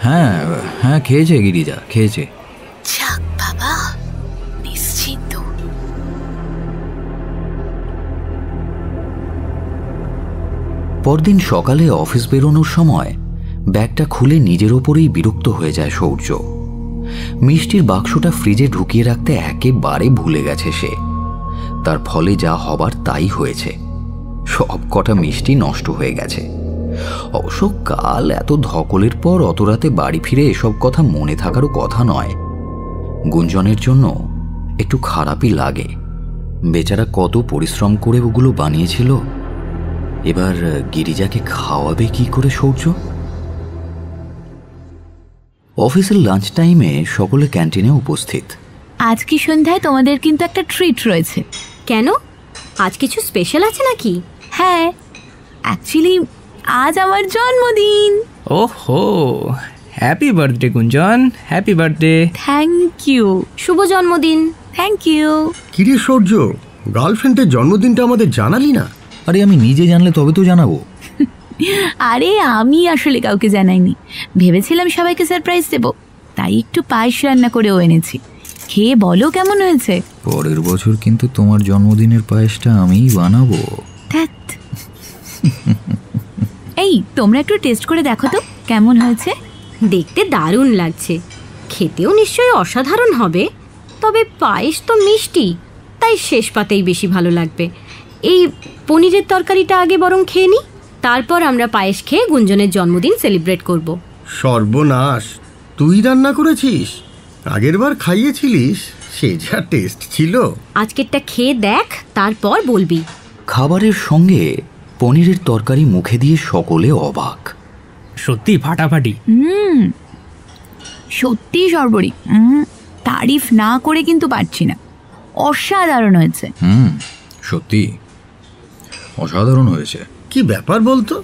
হ্যাঁ হ্যাঁ, খেয়েছে গিরিজা, খেয়েছে। যাক বাবা, নিশ্চিন্ত। পরদিন সকালে অফিস বেরোনোর সময় ব্যাগটা খুলে নিজের ওপরেই বিরক্ত হয়ে যায় সূর্য। মিষ্টির বাক্সটা ফ্রিজে ঢুকিয়ে রাখতে একেবারে ভুলে গেছে সে। তার ফলে যা হবার তাই হয়েছে, সব কটা মিষ্টি নষ্ট হয়ে গেছে। অবশ্য কাল এত ধকলের পর অত রাতে বাড়ি ফিরে এসব কথা মনে থাকারও কথা নয়। গুঞ্জনের জন্য একটু খারাপই লাগে, বেচারা কত পরিশ্রম করে ওগুলো বানিয়েছিল। এবার গিরিজাকে খাওয়াবে কি করে সূর্য? অফিসের লাঞ্চ টাইমে সকলে ক্যান্টিনে উপস্থিত। আজ কি সন্ধ্যায় তোমাদের কিন্তু একটা ট্রিট রয়েছে। কেন, আজ কিছু স্পেশাল আছে নাকি? হ্যাঁ, অ্যাকচুয়ালি আজ আমার জন্মদিন। ওহো, happy birthday Gunjan, happy birthday. Thank you. শুভ জন্মদিন। Thank you. কিরে সূর্য, গার্লফ্রেন্ডের জন্মদিনটা আমাদের জানালি না? আরে আমি নিজে জানলে তবে তো জানাবো। আরে আমি আসলে কাউকে জানাইনি, ভেবেছিলাম সবাইকে সারপ্রাইজ দেব, তাই একটু পায়েস রান্না করেও এনেছি। খেয়ে বলো কেমন হয়েছে। পরের বছর কিন্তু তোমার জন্মদিনের পায়েসটা আমিই বানাবো। এই তোমরা একটু টেস্ট করে দেখো তো কেমন হয়েছে। দেখতে দারুণ লাগছে, খেতেও নিশ্চয়ই অসাধারণ হবে। তবে পায়েস তো মিষ্টি, তাই শেষ পাতেই বেশি ভালো লাগবে। এই পনিরের তরকারিটা আগে বরং খেয়ে নিই, তারপর আমরা পায়েস খেয়ে গুঞ্জনের জন্মদিন সেলিব্রেট করব। সর্বনাশ, তুই রান্না করেছিস? আগের বার খাইয়েছিলিস, সে যা টেস্ট ছিল। আজকেরটা খেয়ে দেখ, তারপর বলবি। খাবারের সঙ্গে পনিরের তরকারি মুখে দিয়ে সকলে অবাক। সত্যি ফাটাফাটি। সত্যি সর্বরি, তারিফ না করে কিন্তু পারছি না। অসাধারণ হয়েছে। সত্যি অসাধারণ হয়েছে। কি ব্যাপার বলতো,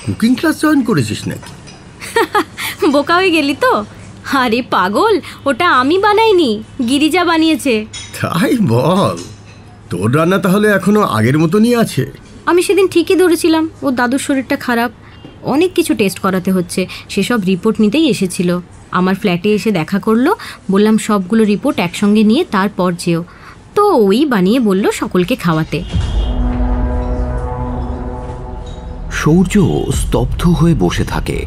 কুকিং ক্লাস জয়েন করেছিস নাকি? বোকা হয়ে গেলি তো? আরে পাগল, ওটা আমি বানাইনি, গিরিজা বানিয়েছে। তাই বল, তোর রান্না তাহলে এখনো আগের মতনই আছে? আমি সেদিন ঠিকই ধরেছিলাম ওর দাদুর শরীরটা খারাপ, অনেক কিছু টেস্ট করাতে হচ্ছে, সেসব রিপোর্ট নিতেই এসেছিল। আমার ফ্ল্যাটে এসে দেখা করলো, বললাম সবগুলো রিপোর্ট একসঙ্গে নিয়ে তারপর যেও, তো ওই বানিয়ে বলল সকলকে খাওয়াতে। সূর্য স্তব্ধ হয়ে বসে থাকে,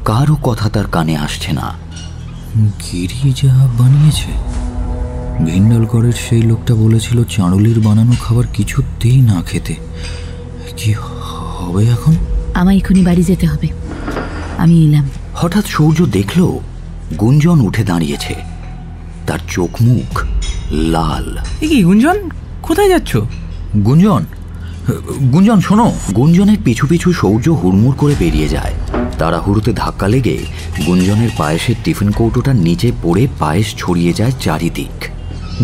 কারও কথা তার কানে আসছে না। গিরিজা বানিয়েছে? ভিন্ডালগড়ের সেই লোকটা বলেছিল চাঁড়ুলির বানানো খাবার কিছুতেই না খেতে। কি হবে এখন? আমার এখনই বাড়ি যেতে হবে, আমি এলাম। হঠাৎ সূর্য দেখল গুঞ্জন উঠে দাঁড়িয়েছে, তার চোখ মুখ লাল। কি গুঞ্জন, কোথায় যাচ্ছ? গুঞ্জন, গুঞ্জন শোনো। গুঞ্জনের পিছু পিছু সূর্য হুড়মুড় করে বেরিয়ে যায়। তাড়াহুড়োতে ধাক্কা লেগে গুঞ্জনের পায়েসের টিফিন কৌটোটা নিচে পড়ে পায়েস ছড়িয়ে যায় চারিদিক।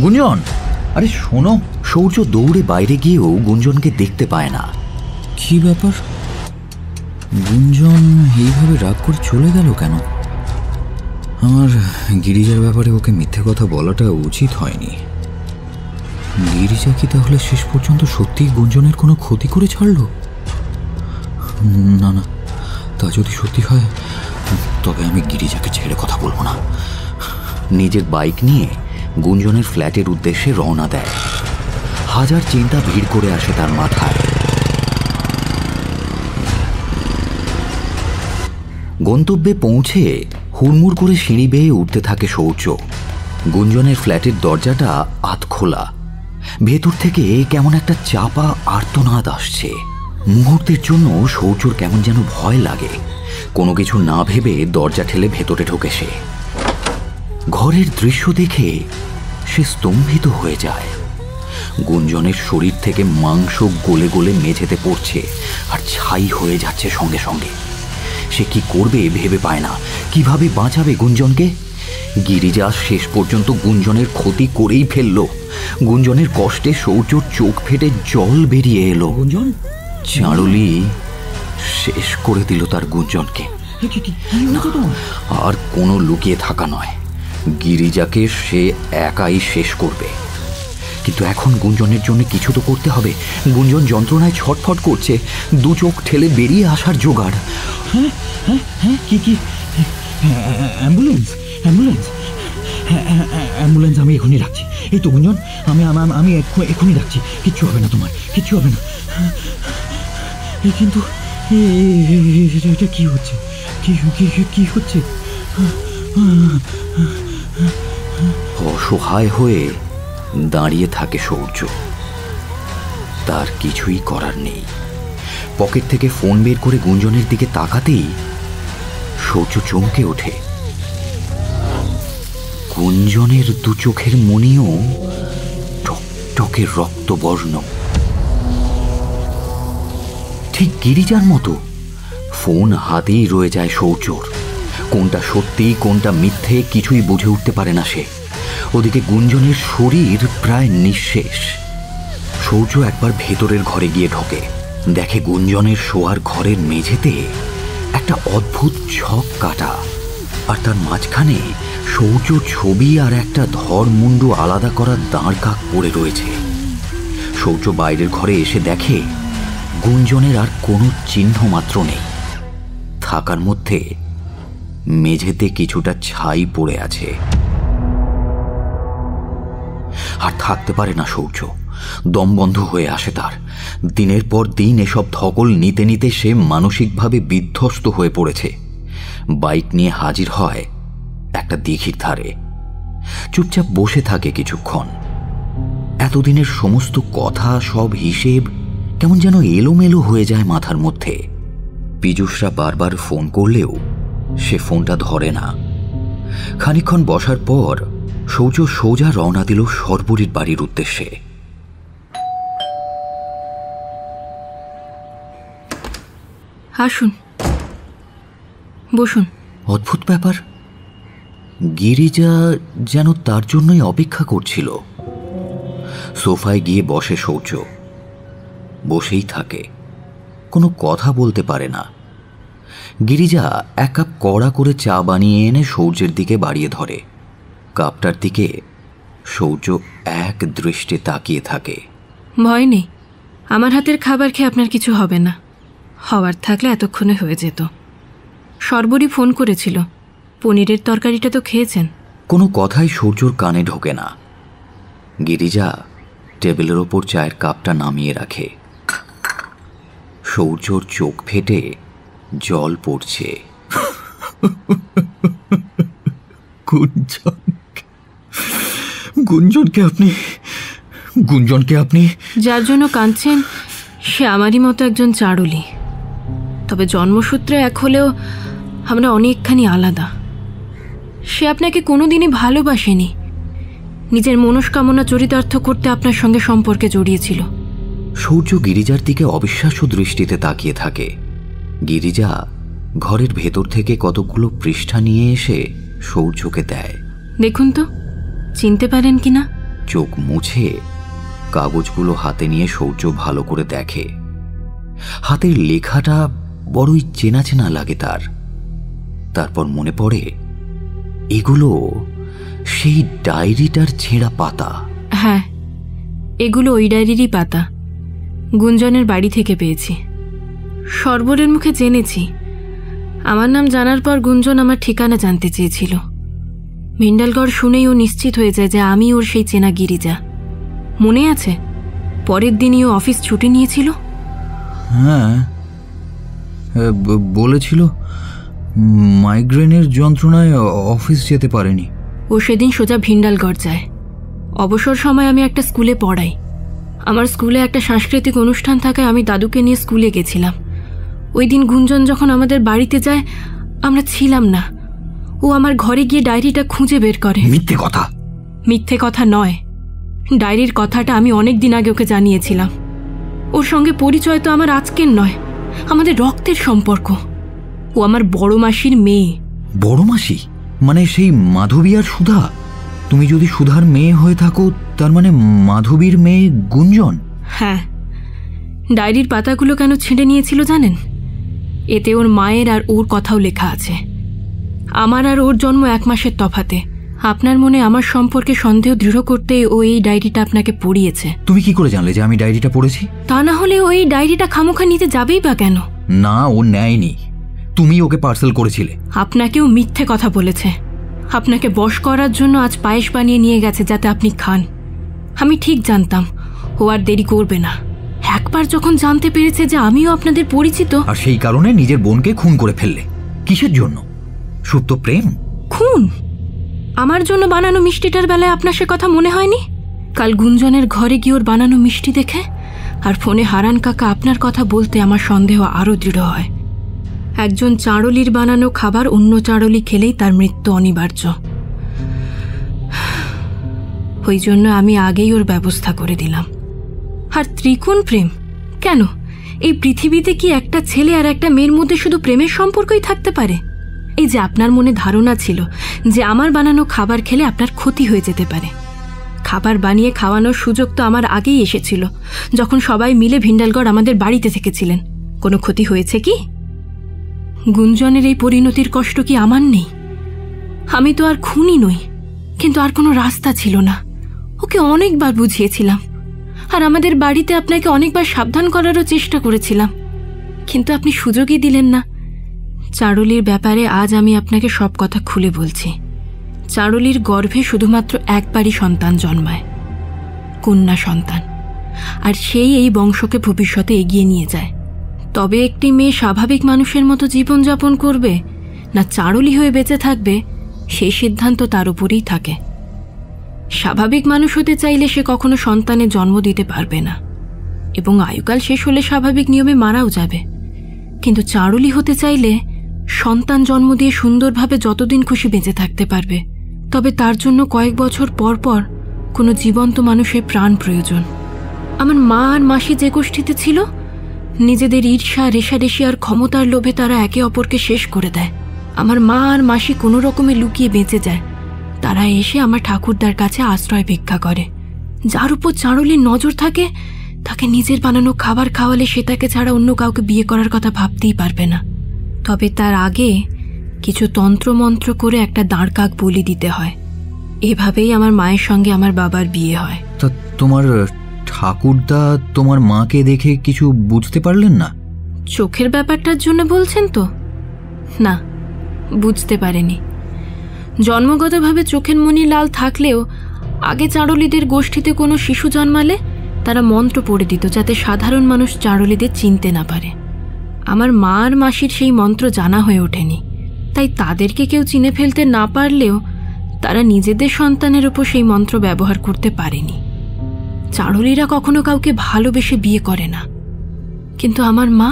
গুঞ্জন, আরে শোনো। সূর্য দৌড়ে বাইরে গিয়েও গুঞ্জনকে দেখতে পায় না। কি ব্যাপার? গুঞ্জন এইভাবে রাগ করে চলে গেল কেন? আমার গিরিজার ব্যাপারে ওকে মিথ্যে কথা বলাটা উচিত হয়নি। গিরিজা কি তাহলে শেষ পর্যন্ত সত্যিই গুঞ্জনের কোনো ক্ষতি করে ছাড়ল? না না, তা যদি সত্যি হয় তবে আমি গিরিজাকে ছেড়ে কথা বলবো না। নিজের বাইক নিয়ে গুঞ্জনের ফ্ল্যাটের উদ্দেশ্যে রওনা দেয়। হাজার চিন্তা ভিড় করে আসে তার মাথায়। গন্তব্যে পৌঁছে হুড়মুড় করে সিঁড়ি বেয়ে উঠতে থাকে শৌর্য। গুঞ্জনের ফ্ল্যাটের দরজাটা আধ খোলা। ভেতর থেকে কেমন একটা চাপা আর্তনাদ আসছে। মুহূর্তের জন্য শৌর্যর কেমন যেন ভয় লাগে। কোনো কিছু না ভেবে দরজা ঠেলে ভেতরে ঢোকে সে। ঘরের দৃশ্য দেখে সে স্তম্ভিত হয়ে যায়। গুঞ্জনের শরীর থেকে মাংস গলে গলে মেঝেতে পড়ছে আর ছাই হয়ে যাচ্ছে সঙ্গে সঙ্গে। সে কি করবে ভেবে পায় না। কিভাবে বাঁচাবে গুঞ্জনকে? গিরিজা শেষ পর্যন্ত গুঞ্জনের ক্ষতি করেই ফেলল। গুঞ্জনের কষ্টে শৌর্যর চোখ ফেটে জল বেরিয়ে এলো। গুঞ্জন চাঁড়ুলি শেষ করে দিল তার গুঞ্জনকে। আর কোনো লুকিয়ে থাকা নয়, গিরিজাকে সে একাই শেষ করবে। কিন্তু এখন গুঞ্জনের জন্য কিছু তো করতে হবে। গুঞ্জন যন্ত্রণায় ছটফট করছে, দু চোখ ঠেলে বেরিয়ে আসার জোগাড়। হ্যাঁ হ্যাঁ হ্যাঁ, কি কি? অ্যাম্বুলেন্স অ্যাম্বুলেন্স অ্যাম্বুলেন্স আমি এখনই রাখছি। এই তো গুঞ্জন, আমি আমি এখনই রাখছি। কিচ্ছু হবে না, তোমার কিচ্ছু হবে না। কিন্তু এটা কি হচ্ছে? কি হচ্ছে? অসহায় হয়ে দাঁড়িয়ে থাকে শৌর্য। তার কিছুই করার নেই। পকেট থেকে ফোন বের করে গুঞ্জনের দিকে তাকাতেই শৌর্য চমকে ওঠে। গুঞ্জনের দু চোখের মণিও টকটকে রক্তবর্ণ, ঠিক গিরিজার মতো। ফোন হাতেই রয়ে যায় শৌর্যর। কোনটা সত্যি কোনটা মিথ্যে কিছুই বুঝে উঠতে পারে না সে। ওদিকে গুঞ্জনের শরীর প্রায় নিঃশেষ। শৌর্য একবার ভেতরের ঘরে গিয়ে ঢোকে। দেখে গুঞ্জনের শোয়ার ঘরের মেঝেতে একটা অদ্ভুত ছক কাটা, আর তার মাঝখানে শৌর্য ছবি আর একটা ধরমুন্ডু আলাদা করা দাঁড় কাক পড়ে রয়েছে। শৌর্য বাইরের ঘরে এসে দেখে গুঞ্জনের আর কোনো চিহ্ন মাত্র নেই। থাকার মধ্যে মেঝেতে কিছুটা ছাই পড়ে আছে। আর থাকতে পারে না শৌর্য। দম বন্ধ হয়ে আসে তার। দিনের পর দিন এসব ধকল নিতে নিতে সে মানসিকভাবে বিধ্বস্ত হয়ে পড়েছে। বাইক নিয়ে হাজির হয় একটা দিঘির ধারে। চুপচাপ বসে থাকে কিছুক্ষণ। এতদিনের সমস্ত কথা, সব হিসেব কেমন যেন এলোমেলো হয়ে যায় মাথার মধ্যে। পীযূষরা বারবার ফোন করলেও সে ফোনটা ধরে না। খানিকক্ষণ বসার পর শৌর্য সোজা রওনা দিল সর্বরীর বাড়ির উদ্দেশ্যে। আসুন, বসুন। অদ্ভুত ব্যাপার, গিরিজা যেন তার জন্যই অপেক্ষা করছিল। সোফায় গিয়ে বসে শৌর্য। বসেই থাকে, কোনো কথা বলতে পারে না। গিরিজা এক কাপ কড়া করে চা বানিয়ে এনে শৌর্যের দিকে বাড়িয়ে ধরে। কাপটার দিকে শৌর্য এক দৃষ্টে তাকিয়ে থাকে। ভয় নেই, আমার হাতের খাবার খেয়ে আপনার কিছু হবে না। হওয়ার থাকলে এতক্ষণে হয়ে যেত। সর্বরী ফোন করেছিল, পনিরের তরকারিটা তো খেয়েছেন। কোনো কথাই শৌর্যর কানে ঢোকে না। গিরিজা টেবিলের ওপর চায়ের কাপটা নামিয়ে রাখে। শৌর্যর চোখ ফেটে জল পড়ছে। গুঞ্জনকে আপনি যার জন্য কাঁদছেন সে আমারই মতো একজন চাঁড়ুলি। তবে জন্মসূত্রে এক হলেও আমরা অনেকখানি আলাদা। সে আপনাকে কোনোদিনই ভালোবাসেনি, নিজের মনস্কামনা চরিতার্থ করতে আপনার সঙ্গে সম্পর্কে জড়িয়েছিল। শৌর্য গিরিজার দিকে অবিশ্বাস্য দৃষ্টিতে তাকিয়ে থাকে। গিরিজা ঘরের ভেতর থেকে কতগুলো পৃষ্ঠা নিয়ে এসে শৌর্যকে দেয়। দেখুন তো, চিনতে পারেন কিনা। চোখ মুছে কাগজগুলো হাতে নিয়ে শৌর্য ভালো করে দেখে। হাতের লেখাটা বড়ই চেনা চেনা লাগে তার। তারপর মনে পড়ে এগুলো সেই ডায়েরিটার ছেঁড়া পাতা। হ্যাঁ, এগুলো ওই ডায়েরিরই পাতা। গুঞ্জনের বাড়ি থেকে পেয়েছি। সর্বরের মুখে জেনেছি। আমার নাম জানার পর গুঞ্জন আমার ঠিকানা জানতে চেয়েছিল। ভিন্ডালগড় শুনেই ও নিশ্চিত হয়ে যায় যে আমি ওর সেই চেনা গিরিজা। মনে আছে পরের দিনই ও অফিস ছুটি নিয়েছিল? হ্যাঁ, বলেছিল মাইগ্রেনের যন্ত্রণায় অফিস যেতে পারেনি। ও সেদিন সোজা ভিন্ডালগড় যায়। অবসর সময় আমি একটা স্কুলে পড়াই। আমার স্কুলে একটা সাংস্কৃতিক অনুষ্ঠান থাকায় আমি দাদুকে নিয়ে স্কুলে গেছিলাম। ওই দিন গুঞ্জন যখন আমাদের বাড়িতে যায় আমরা ছিলাম না। ও আমার ঘরে গিয়ে ডায়েরিটা খুঁজে বের করে। মিথ্যে কথা? মিথ্যে কথা নয়, ডায়েরির কথাটা আমি অনেক দিন আগে ওকে জানিয়েছিলাম। ওর সঙ্গে পরিচয় তো আমার আজকের নয়, আমাদের রক্তের সম্পর্ক। ও আমার বড় মাসির মেয়ে। বড় মাসি মানে সেই মাধবী আর সুধা? তুমি যদি সুধার মেয়ে হয়ে থাকো তার মানে মাধবীর মেয়ে গুঞ্জন? হ্যাঁ। ডায়েরির পাতাগুলো কেন ছিঁড়ে নিয়েছিল জানেন? এতে ওর মায়ের আর ওর কথাও লেখা আছে। আমার আর ওর জন্ম 1 মাসের তফাতে। আপনার মনে আমার সম্পর্কে সন্দেহ দৃঢ় করতে ও এই ডায়েরিটা আপনাকে পড়িয়েছে। তুমি কি করে জানলে যে আমি ডায়েরিটা পড়েছি? তা না হলে ও এই ডায়েরিটা খামোখা নিতে যাবেই বা কেন? না, ও নেয়নি, তুমি ওকে পার্সেল করেছিলে। আপনাকেও মিথ্যে কথা বলেছে। আপনাকে বশ করার জন্য আজ পায়েস বানিয়ে নিয়ে গেছে যাতে আপনি খান। আমি ঠিক জানতাম ও আর দেরি করবে না। একবার যখন জানতে পেরেছে যে আমিও আপনাদের পরিচিত। আর সেই কারণে নিজের বোনকে খুন করে ফেললে। কিসের জন্য? সুপ্ত প্রেম? খুন? আমার জন্য বানানো মিষ্টিটার বেলায় আপনার সে কথা মনে হয়নি? কাল গুঞ্জনের ঘরে গিয়ে ওর বানানো মিষ্টি দেখে আর ফোনে হারান কাকা আপনার কথা বলতে আমার সন্দেহ আরও দৃঢ় হয়। একজন চাঁড়লির বানানো খাবার অন্য চাঁড়লি খেলেই তার মৃত্যু অনিবার্য। ওই জন্য আমি আগেই ওর ব্যবস্থা করে দিলাম। আর ত্রিকোণ প্রেম কেন? এই পৃথিবীতে কি একটা ছেলে আর একটা মেয়ের মধ্যে শুধু প্রেমের সম্পর্কই থাকতে পারে? এই যে আপনার মনে ধারণা ছিল যে আমার বানানো খাবার খেলে আপনার ক্ষতি হয়ে যেতে পারে, খাবার বানিয়ে খাওয়ানোর সুযোগ তো আমার আগেই এসেছিল যখন সবাই মিলে ভিন্ডালগড় আমাদের বাড়িতে থেকেছিলেন। কোনো ক্ষতি হয়েছে কি? গুঞ্জনের এই পরিণতির কষ্ট কি আমার নেই? আমি তো আর খুনি নই, কিন্তু আর কোনো রাস্তা ছিল না। ওকে অনেকবার বুঝিয়েছিলাম, আর আমাদের বাড়িতে আপনাকে অনেকবার সাবধান করারও চেষ্টা করেছিলাম, কিন্তু আপনি সুযোগই দিলেন না। চাঁড়লির ব্যাপারে আজ আমি আপনাকে সব কথা খুলে বলছি। চাঁড়লির গর্ভে শুধুমাত্র একবারই সন্তান জন্মায়, কন্যা সন্তান, আর সেই এই বংশকে ভবিষ্যতে এগিয়ে নিয়ে যায়। তবে একটি মেয়ে স্বাভাবিক মানুষের মতো জীবনযাপন করবে না চাঁড়লি হয়ে বেঁচে থাকবে, সেই সিদ্ধান্ত তার উপরেই থাকে। স্বাভাবিক মানুষ হতে চাইলে সে কখনো সন্তানের জন্ম দিতে পারবে না, এবং আয়ুকাল শেষ হলে স্বাভাবিক নিয়মে মারাও যাবে। কিন্তু চাঁড়লি হতে চাইলে সন্তান জন্ম দিয়ে সুন্দরভাবে যতদিন খুশি বেঁচে থাকতে পারবে। তবে তার জন্য কয়েক বছর পর পর কোনো জীবন্ত মানুষের প্রাণ প্রয়োজন। আমার মা আর মাসি যে গোষ্ঠীতে ছিল, নিজেদের ঈর্ষা, রেষারেষি আর ক্ষমতার লোভে তারা একে অপরকে শেষ করে দেয়। আমার মা আর মাসি কোনো রকমে লুকিয়ে বেঁচে যায়। তারা এসে আমার ঠাকুরদার কাছে আশ্রয় ভিক্ষা করে। যার উপর চাঁড়লির নজর থাকে তাকে নিজের বানানো খাবার খাওয়ালে সে তাকে ছাড়া অন্য কাউকে বিয়ে করার কথা ভাবতেই পারবে না। তবে তার আগে কিছু তন্ত্রমন্ত্র করে একটা দাঁড়কাক বলি দিতে হয়। এভাবেই আমার মায়ের সঙ্গে আমার বাবার বিয়ে হয়। তা তোমার ঠাকুরদা তোমার মাকে দেখে কিছু বুঝতে পারলেন না? চোখের ব্যাপারটার জন্য বলছেন তো? না, বুঝতে পারেনি। জন্মগতভাবে চোখের মণি লাল থাকলেও আগে চাঁড়লিদের গোষ্ঠীতে কোনো শিশু জন্মালে তারা মন্ত্র পড়ে দিত যাতে সাধারণ মানুষ চাঁড়লিদের চিনতে না পারে। আমার মা আর মাসির সেই মন্ত্র জানা হয়ে ওঠেনি, তাই তাদেরকে কেউ চিনে ফেলতে না পারলেও তারা নিজেদের সন্তানের ওপর সেই মন্ত্র ব্যবহার করতে পারেনি। চাঁড়লিরা কখনো কাউকে ভালোবেসে বিয়ে করে না, কিন্তু আমার মা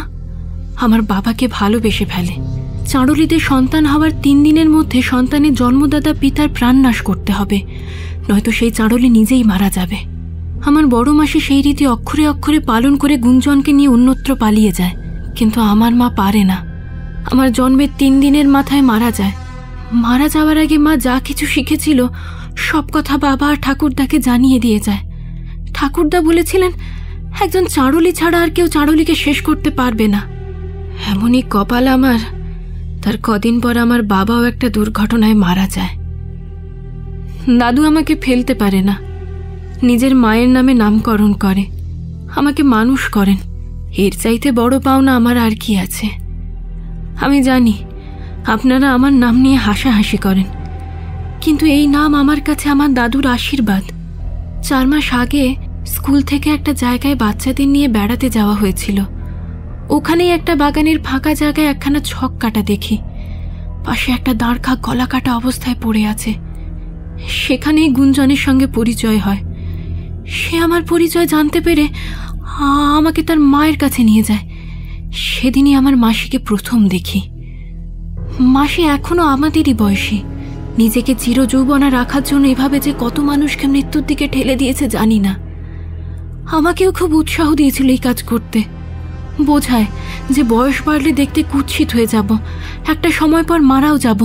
আমার বাবাকে ভালোবেসে ফেলে। চাঁড়লিদের সন্তান হওয়ার 3 দিনের মধ্যে সন্তানের জন্মদাতা পিতার প্রাণনাশ করতে হবে, নয়তো সেই চাঁড়লি নিজেই মারা যাবে। আমার বড় মাসি সেই রীতি অক্ষরে অক্ষরে পালন করে গুঞ্জনকে নিয়ে অন্যত্র পালিয়ে যায়, কিন্তু আমার মা পারে না। আমার জন্মের 3 দিনের মাথায় মারা যায়। মারা যাওয়ার আগে মা যা কিছু শিখেছিল সব কথা বাবা আর ঠাকুরদাকে জানিয়ে দিয়ে যায়। ঠাকুরদা বলেছিলেন একজন চাঁড়ুলি ছাড়া আর কেউ চাঁড়ুলিকে শেষ করতে পারবে না। এমনই কপাল আমার, তার কদিন পর আমার বাবাও একটা দুর্ঘটনায় মারা যায়। দাদু আমাকে ফেলতে পারে না, নিজের মায়ের নামে নামকরণ করে, আমাকে মানুষ করেন। এর চাইতে বড় পাওনা আমার আর কি আছে? আমি জানি আপনারা আমার নাম নিয়ে হাসাহাসি করেন, কিন্তু এই নাম আমার কাছে আমার দাদুর আশীর্বাদ। 4 মাস আগে স্কুল থেকে একটা জায়গায় বাচ্চাদের নিয়ে বেড়াতে যাওয়া হয়েছিল। ওখানেই একটা বাগানের ফাঁকা জায়গায় একখানা ছক কাটা দেখি, পাশে একটা দাঁড়খা গলা কাটা অবস্থায় পড়ে আছে। সেখানেই গুঞ্জনের সঙ্গে পরিচয় হয়। সে আমার পরিচয় জানতে পেরে আমাকে তার মায়ের কাছে নিয়ে যায়। সেদিনই আমার মাসিকে প্রথম দেখি। মাসি এখনো আমাদেরই বয়সী। নিজেকে চিরযৌবনা রাখার জন্য এভাবে যে কত মানুষকে মৃত্যুর দিকে ঠেলে দিয়েছে জানি না। আমাকেও খুব উৎসাহ দিয়েছিল এই কাজ করতে। বোঝায় যে বয়স বাড়লে দেখতে কুৎসিত হয়ে যাব, একটা সময় পর মারাও যাব,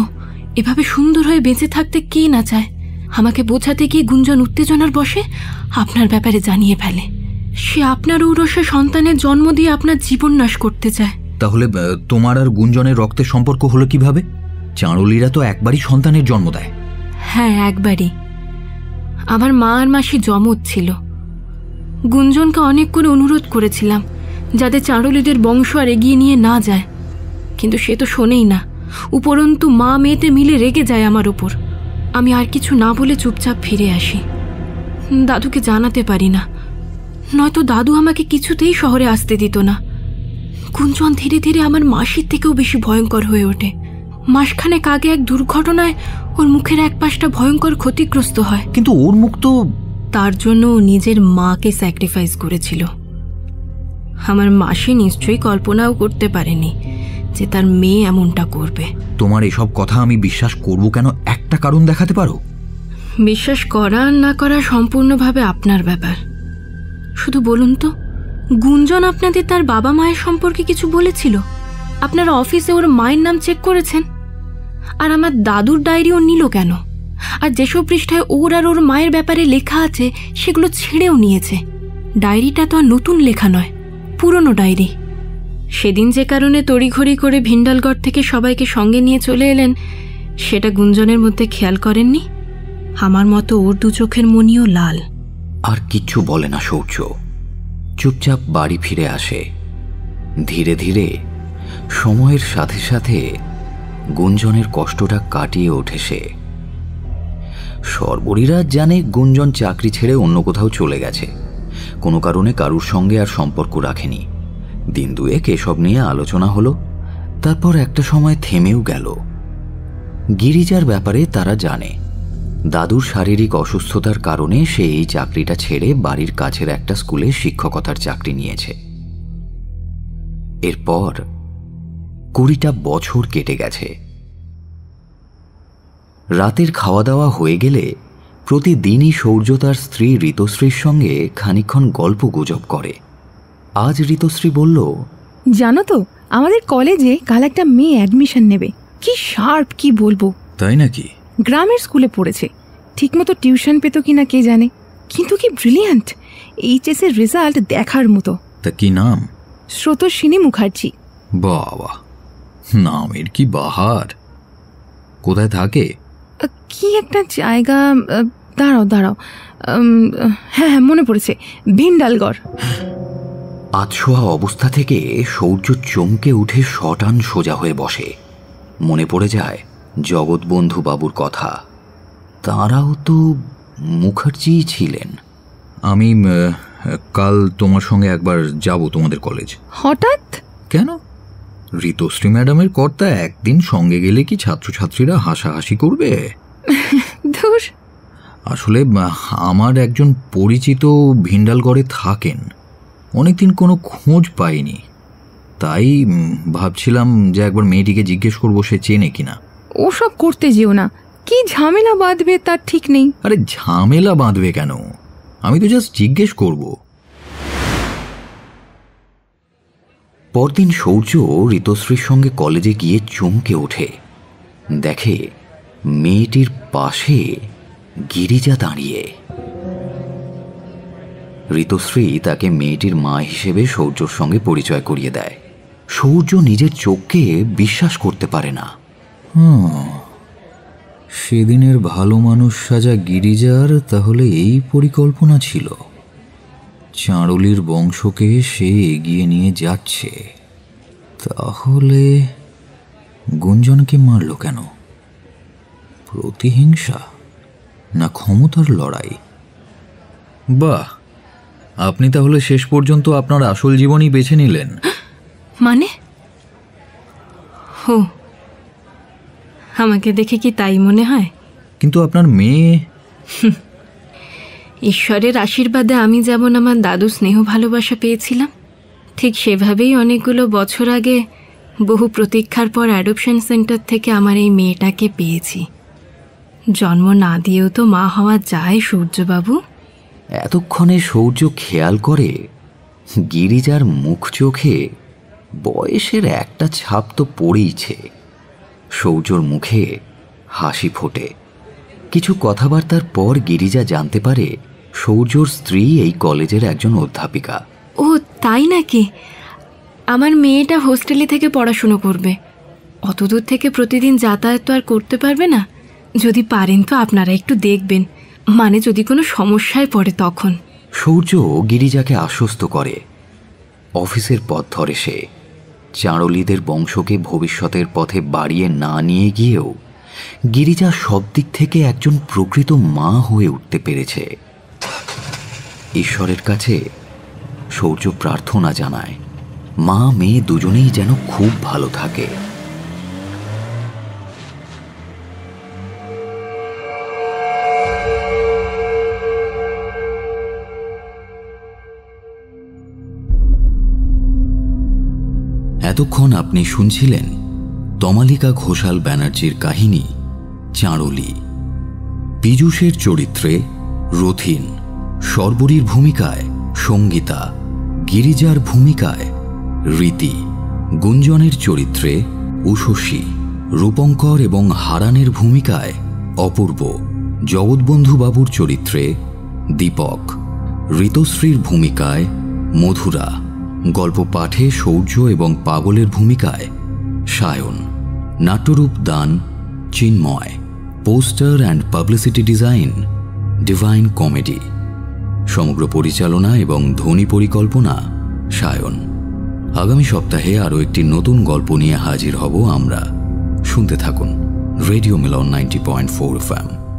এভাবে সুন্দর হয়ে বেঁচে থাকতে কে না চায়। আমাকে বোঝাতে গিয়ে গুঞ্জন উত্তেজনার বশে আপনার ব্যাপারে জানিয়ে ফেলে। সে আপনার ঔরসে সন্তানের জন্ম দিয়ে আপনার জীবন নাশ করতে চায়। তাহলে তোমার আর গুঞ্জনের রক্তের সম্পর্ক হলো কিভাবে? চাঁড়ুলিরা তো একবারই সন্তানের জন্ম দেয়। হ্যাঁ, একবারই। আমার মা আর মাসি যমজ ছিল। গুঞ্জনকে অনেক করে অনুরোধ করেছিলাম যাতে চাঁড়ুলিদের বংশ আর এগিয়ে নিয়ে না যায়, কিন্তু সে তো শোনেই না। উপরন্তু মা মেয়েতে মিলে রেগে যায় আমার ওপর। আমি আর কিছু না বলে চুপচাপ ফিরে আসি। দাদুকে জানাতে পারি না, নয়তো দাদু আমাকে কিছুতেই শহরে আসতে দিত না। গুঞ্জন ধীরে ধীরে আমার মাসির থেকেও বেশি ভয়ঙ্কর হয়ে ওঠে। মাসখানেক আগে এক দুর্ঘটনায় ওর মুখের এক পাশটা ভয়ঙ্কর ক্ষতিগ্রস্ত হয়। কিন্তু ওর মুখ তো... তার জন্য ও নিজের মাকে স্যাক্রিফাইস করেছিল। আমার মাসি নিশ্চয়ই কল্পনাও করতে পারেনি যে তার মেয়ে এমনটা করবে। তোমার এসব কথা আমি বিশ্বাস করব কেন? একটা কারণ দেখাতে পারো? বিশ্বাস করা না করা সম্পূর্ণভাবে আপনার ব্যাপার। শুধু বলুন তো, গুঞ্জন আপনাদের তার বাবা মায়ের সম্পর্কে কিছু বলেছিল? আপনারা অফিসে ওর মায়ের নাম চেক করেছেন? আর আমার দাদুর ডায়েরি ও নিল কেন? আর যেসব পৃষ্ঠায় ওর আর ওর মায়ের ব্যাপারে লেখা আছে সেগুলো ছিঁড়েও নিয়েছে। ডায়েরিটা তো আর নতুন লেখা নয়, পুরনো ডায়েরি। সেদিন যে কারণে তড়িঘড়ি করে ভিন্ডালগড় থেকে সবাইকে সঙ্গে নিয়ে চলে এলেন, সেটা গুঞ্জনের মধ্যে খেয়াল করেননি? আমার মতো ওর দু চোখের মনিও লাল। আর কিচ্ছু বলে না শৌর্য, চুপচাপ বাড়ি ফিরে আসে। ধীরে ধীরে সময়ের সাথে সাথে গুঞ্জনের কষ্টটা কাটিয়ে ওঠে সে। সর্বরীরা জানে গুঞ্জন চাকরি ছেড়ে অন্য কোথাও চলে গেছে, কোনো কারণে কারুর সঙ্গে আর সম্পর্ক রাখেনি। দিন দুয়েক এসব নিয়ে আলোচনা হলো, তারপর একটা সময় থেমেও গেল। গিরিজার ব্যাপারে তারা জানে দাদুর শারীরিক অসুস্থতার কারণে সে এই চাকরিটা ছেড়ে বাড়ির কাছের একটা স্কুলে শিক্ষকতার চাকরি নিয়েছে। এরপর 20টা বছর কেটে গেছে। রাতের খাওয়া দাওয়া হয়ে গেলে প্রতিদিনই সৌর্য তার স্ত্রী ঋতশ্রীর সঙ্গে খানিকক্ষণ গল্প গুজব করে। আজ ঋতশ্রী বলল, জানো তো আমাদের কলেজে কাল একটা মেয়ে অ্যাডমিশন নেবে। কি শার্প, কি বলবো। তাই নাকি? গ্রামের স্কুলে পড়েছে, ঠিকমতো টিউশন পেত কিনা কে জানে, কিন্তু কি ব্রিলিয়ান্ট। এইচএস এর রেজাল্ট দেখার মতো। তা কি নাম? স্রোতস্বিনী মুখার্জি। বাবা, নামের কি বাহার। কোথায় থাকে? কি একটা জায়গা, দাঁড়াও, হ্যাঁ মনে পড়েছে, ভিন্ডালগড়। আধশোয়া অবস্থা থেকে সৌর্য চমকে উঠে শটান সোজা হয়ে বসে। মনে পড়ে যায় জগৎবন্ধু বাবুর কথা। তাঁরাও তো মুখার্জি ছিলেন। আমি কাল তোমার সঙ্গে একবার যাব তোমাদের কলেজ। হঠাৎ কেন? ঋতশ্রী ম্যাডামের কর্তা একদিন সঙ্গে গেলে কি ছাত্রছাত্রীরা হাসাহাসি করবে? ধুর, আসলে আমার একজন পরিচিত ভিন্ডালগড়ে থাকেন, অনেকদিন কোনো খোঁজ পাইনি, তাই ভাবছিলাম যে একবার মেয়েটিকে জিজ্ঞেস করবো সে চেনে কিনা। ওসব করতে যেও না, কি ঝামেলা বাঁধবে তার ঠিক নেই। আরে ঝামেলা বাঁধবে কেন? আমি তো জাস্ট জিজ্ঞেস করব। পরদিন সৌর্য ঋতশ্রীর সঙ্গে কলেজে গিয়ে চমকে ওঠে। দেখে মেয়েটির পাশে গিরিজা দাঁড়িয়ে। ঋতুশ্রী তাকে মেয়েটির মা হিসেবে সৌর্যর সঙ্গে পরিচয় করিয়ে দেয়। সৌর্য নিজের চোখকে বিশ্বাস করতে পারে না। সেদিনের ভালো মানুষ সাজা গিরিজার তাহলে এই পরিকল্পনা ছিল। চাঁড়ুলির বংশকে সে এগিয়ে নিয়ে যাচ্ছে। তাহলে গুঞ্জনকে মারল কেন? প্রতিহিংসা না ক্ষমতার লড়াই? বাহ, আপনি তাহলে শেষ পর্যন্ত আপনার আসল জীবনই বেছে নিলেন। মানে? হো, আমাকে দেখে কি তাই মনে হয়? কিন্তু আপনার মেয়ে। ঈশ্বরের আশীর্বাদে আমি যেমন আমার দাদু স্নেহ ভালোবাসা পেয়েছিলাম, ঠিক সেভাবেই অনেকগুলো বছর আগে বহু প্রতীক্ষার পর অ্যাডপশন সেন্টার থেকে আমার এই মেয়েটাকে পেয়েছি। জন্ম না দিয়েও তো মা হওয়া যায় সূর্যবাবু। এতক্ষণে সৌর্য খেয়াল করে গিরিজার মুখ চোখে বয়সের একটা ছাপ তো পড়েইছে। সৌর্যর মুখে হাসি ফোটে। কিছু কথাবার্তার পর গিরিজা জানতে পারে সৌর্যর স্ত্রী এই কলেজের একজন অধ্যাপিকা। ও তাই নাকি? আমার মেয়েটা হোস্টেলে থেকে পড়াশুনো করবে। অতদূর থেকে প্রতিদিন যাতায়াত তো আর করতে পারবে না। যদি পারেন তো আপনারা একটু দেখবেন, মানে যদি কোনো সমস্যায় পড়ে তখন। সৌর্য গিরিজাকে আশ্বস্ত করে। অফিসের পথ ধরে সে চাঁড়লিদের বংশকে ভবিষ্যতের পথে বাড়িয়ে না নিয়ে গিয়েও গিরিজা সব দিক থেকে একজন প্রকৃত মা হয়ে উঠতে পেরেছে। ঈশ্বরের কাছে সৌর্য প্রার্থনা জানায় মা মেয়ে দুজনেই যেন খুব ভালো থাকে। এতক্ষণ আপনি শুনছিলেন তমালিকা ঘোষাল ব্যানার্জির কাহিনী চাঁড়লি। পীযূষের চরিত্রে রথিন, শর্বরীর ভূমিকায় সঙ্গীতা, গিরিজার ভূমিকায় রীতি, গুঞ্জনের চরিত্রে উষসী, রূপঙ্কর এবং হারানের ভূমিকায় অপূর্ব, জগৎবন্ধু বাবুর চরিত্রে দীপক, ঋতুশ্রীর ভূমিকায় মধুরা, গল্প পাঠে সৌর্য এবং পাগলের ভূমিকায় সায়ন, নাট্যরূপ দান Chinmoy, poster and publicity design divine comedy, সমগ্র পরিচালনা এবং ধ্বনি পরিকল্পনা সায়ন। আগামী সপ্তাহে আরও একটি নতুন গল্প নিয়ে হাজির হব আমরা। শুনতে থাকুন রেডিও মিলন 90.4 FM।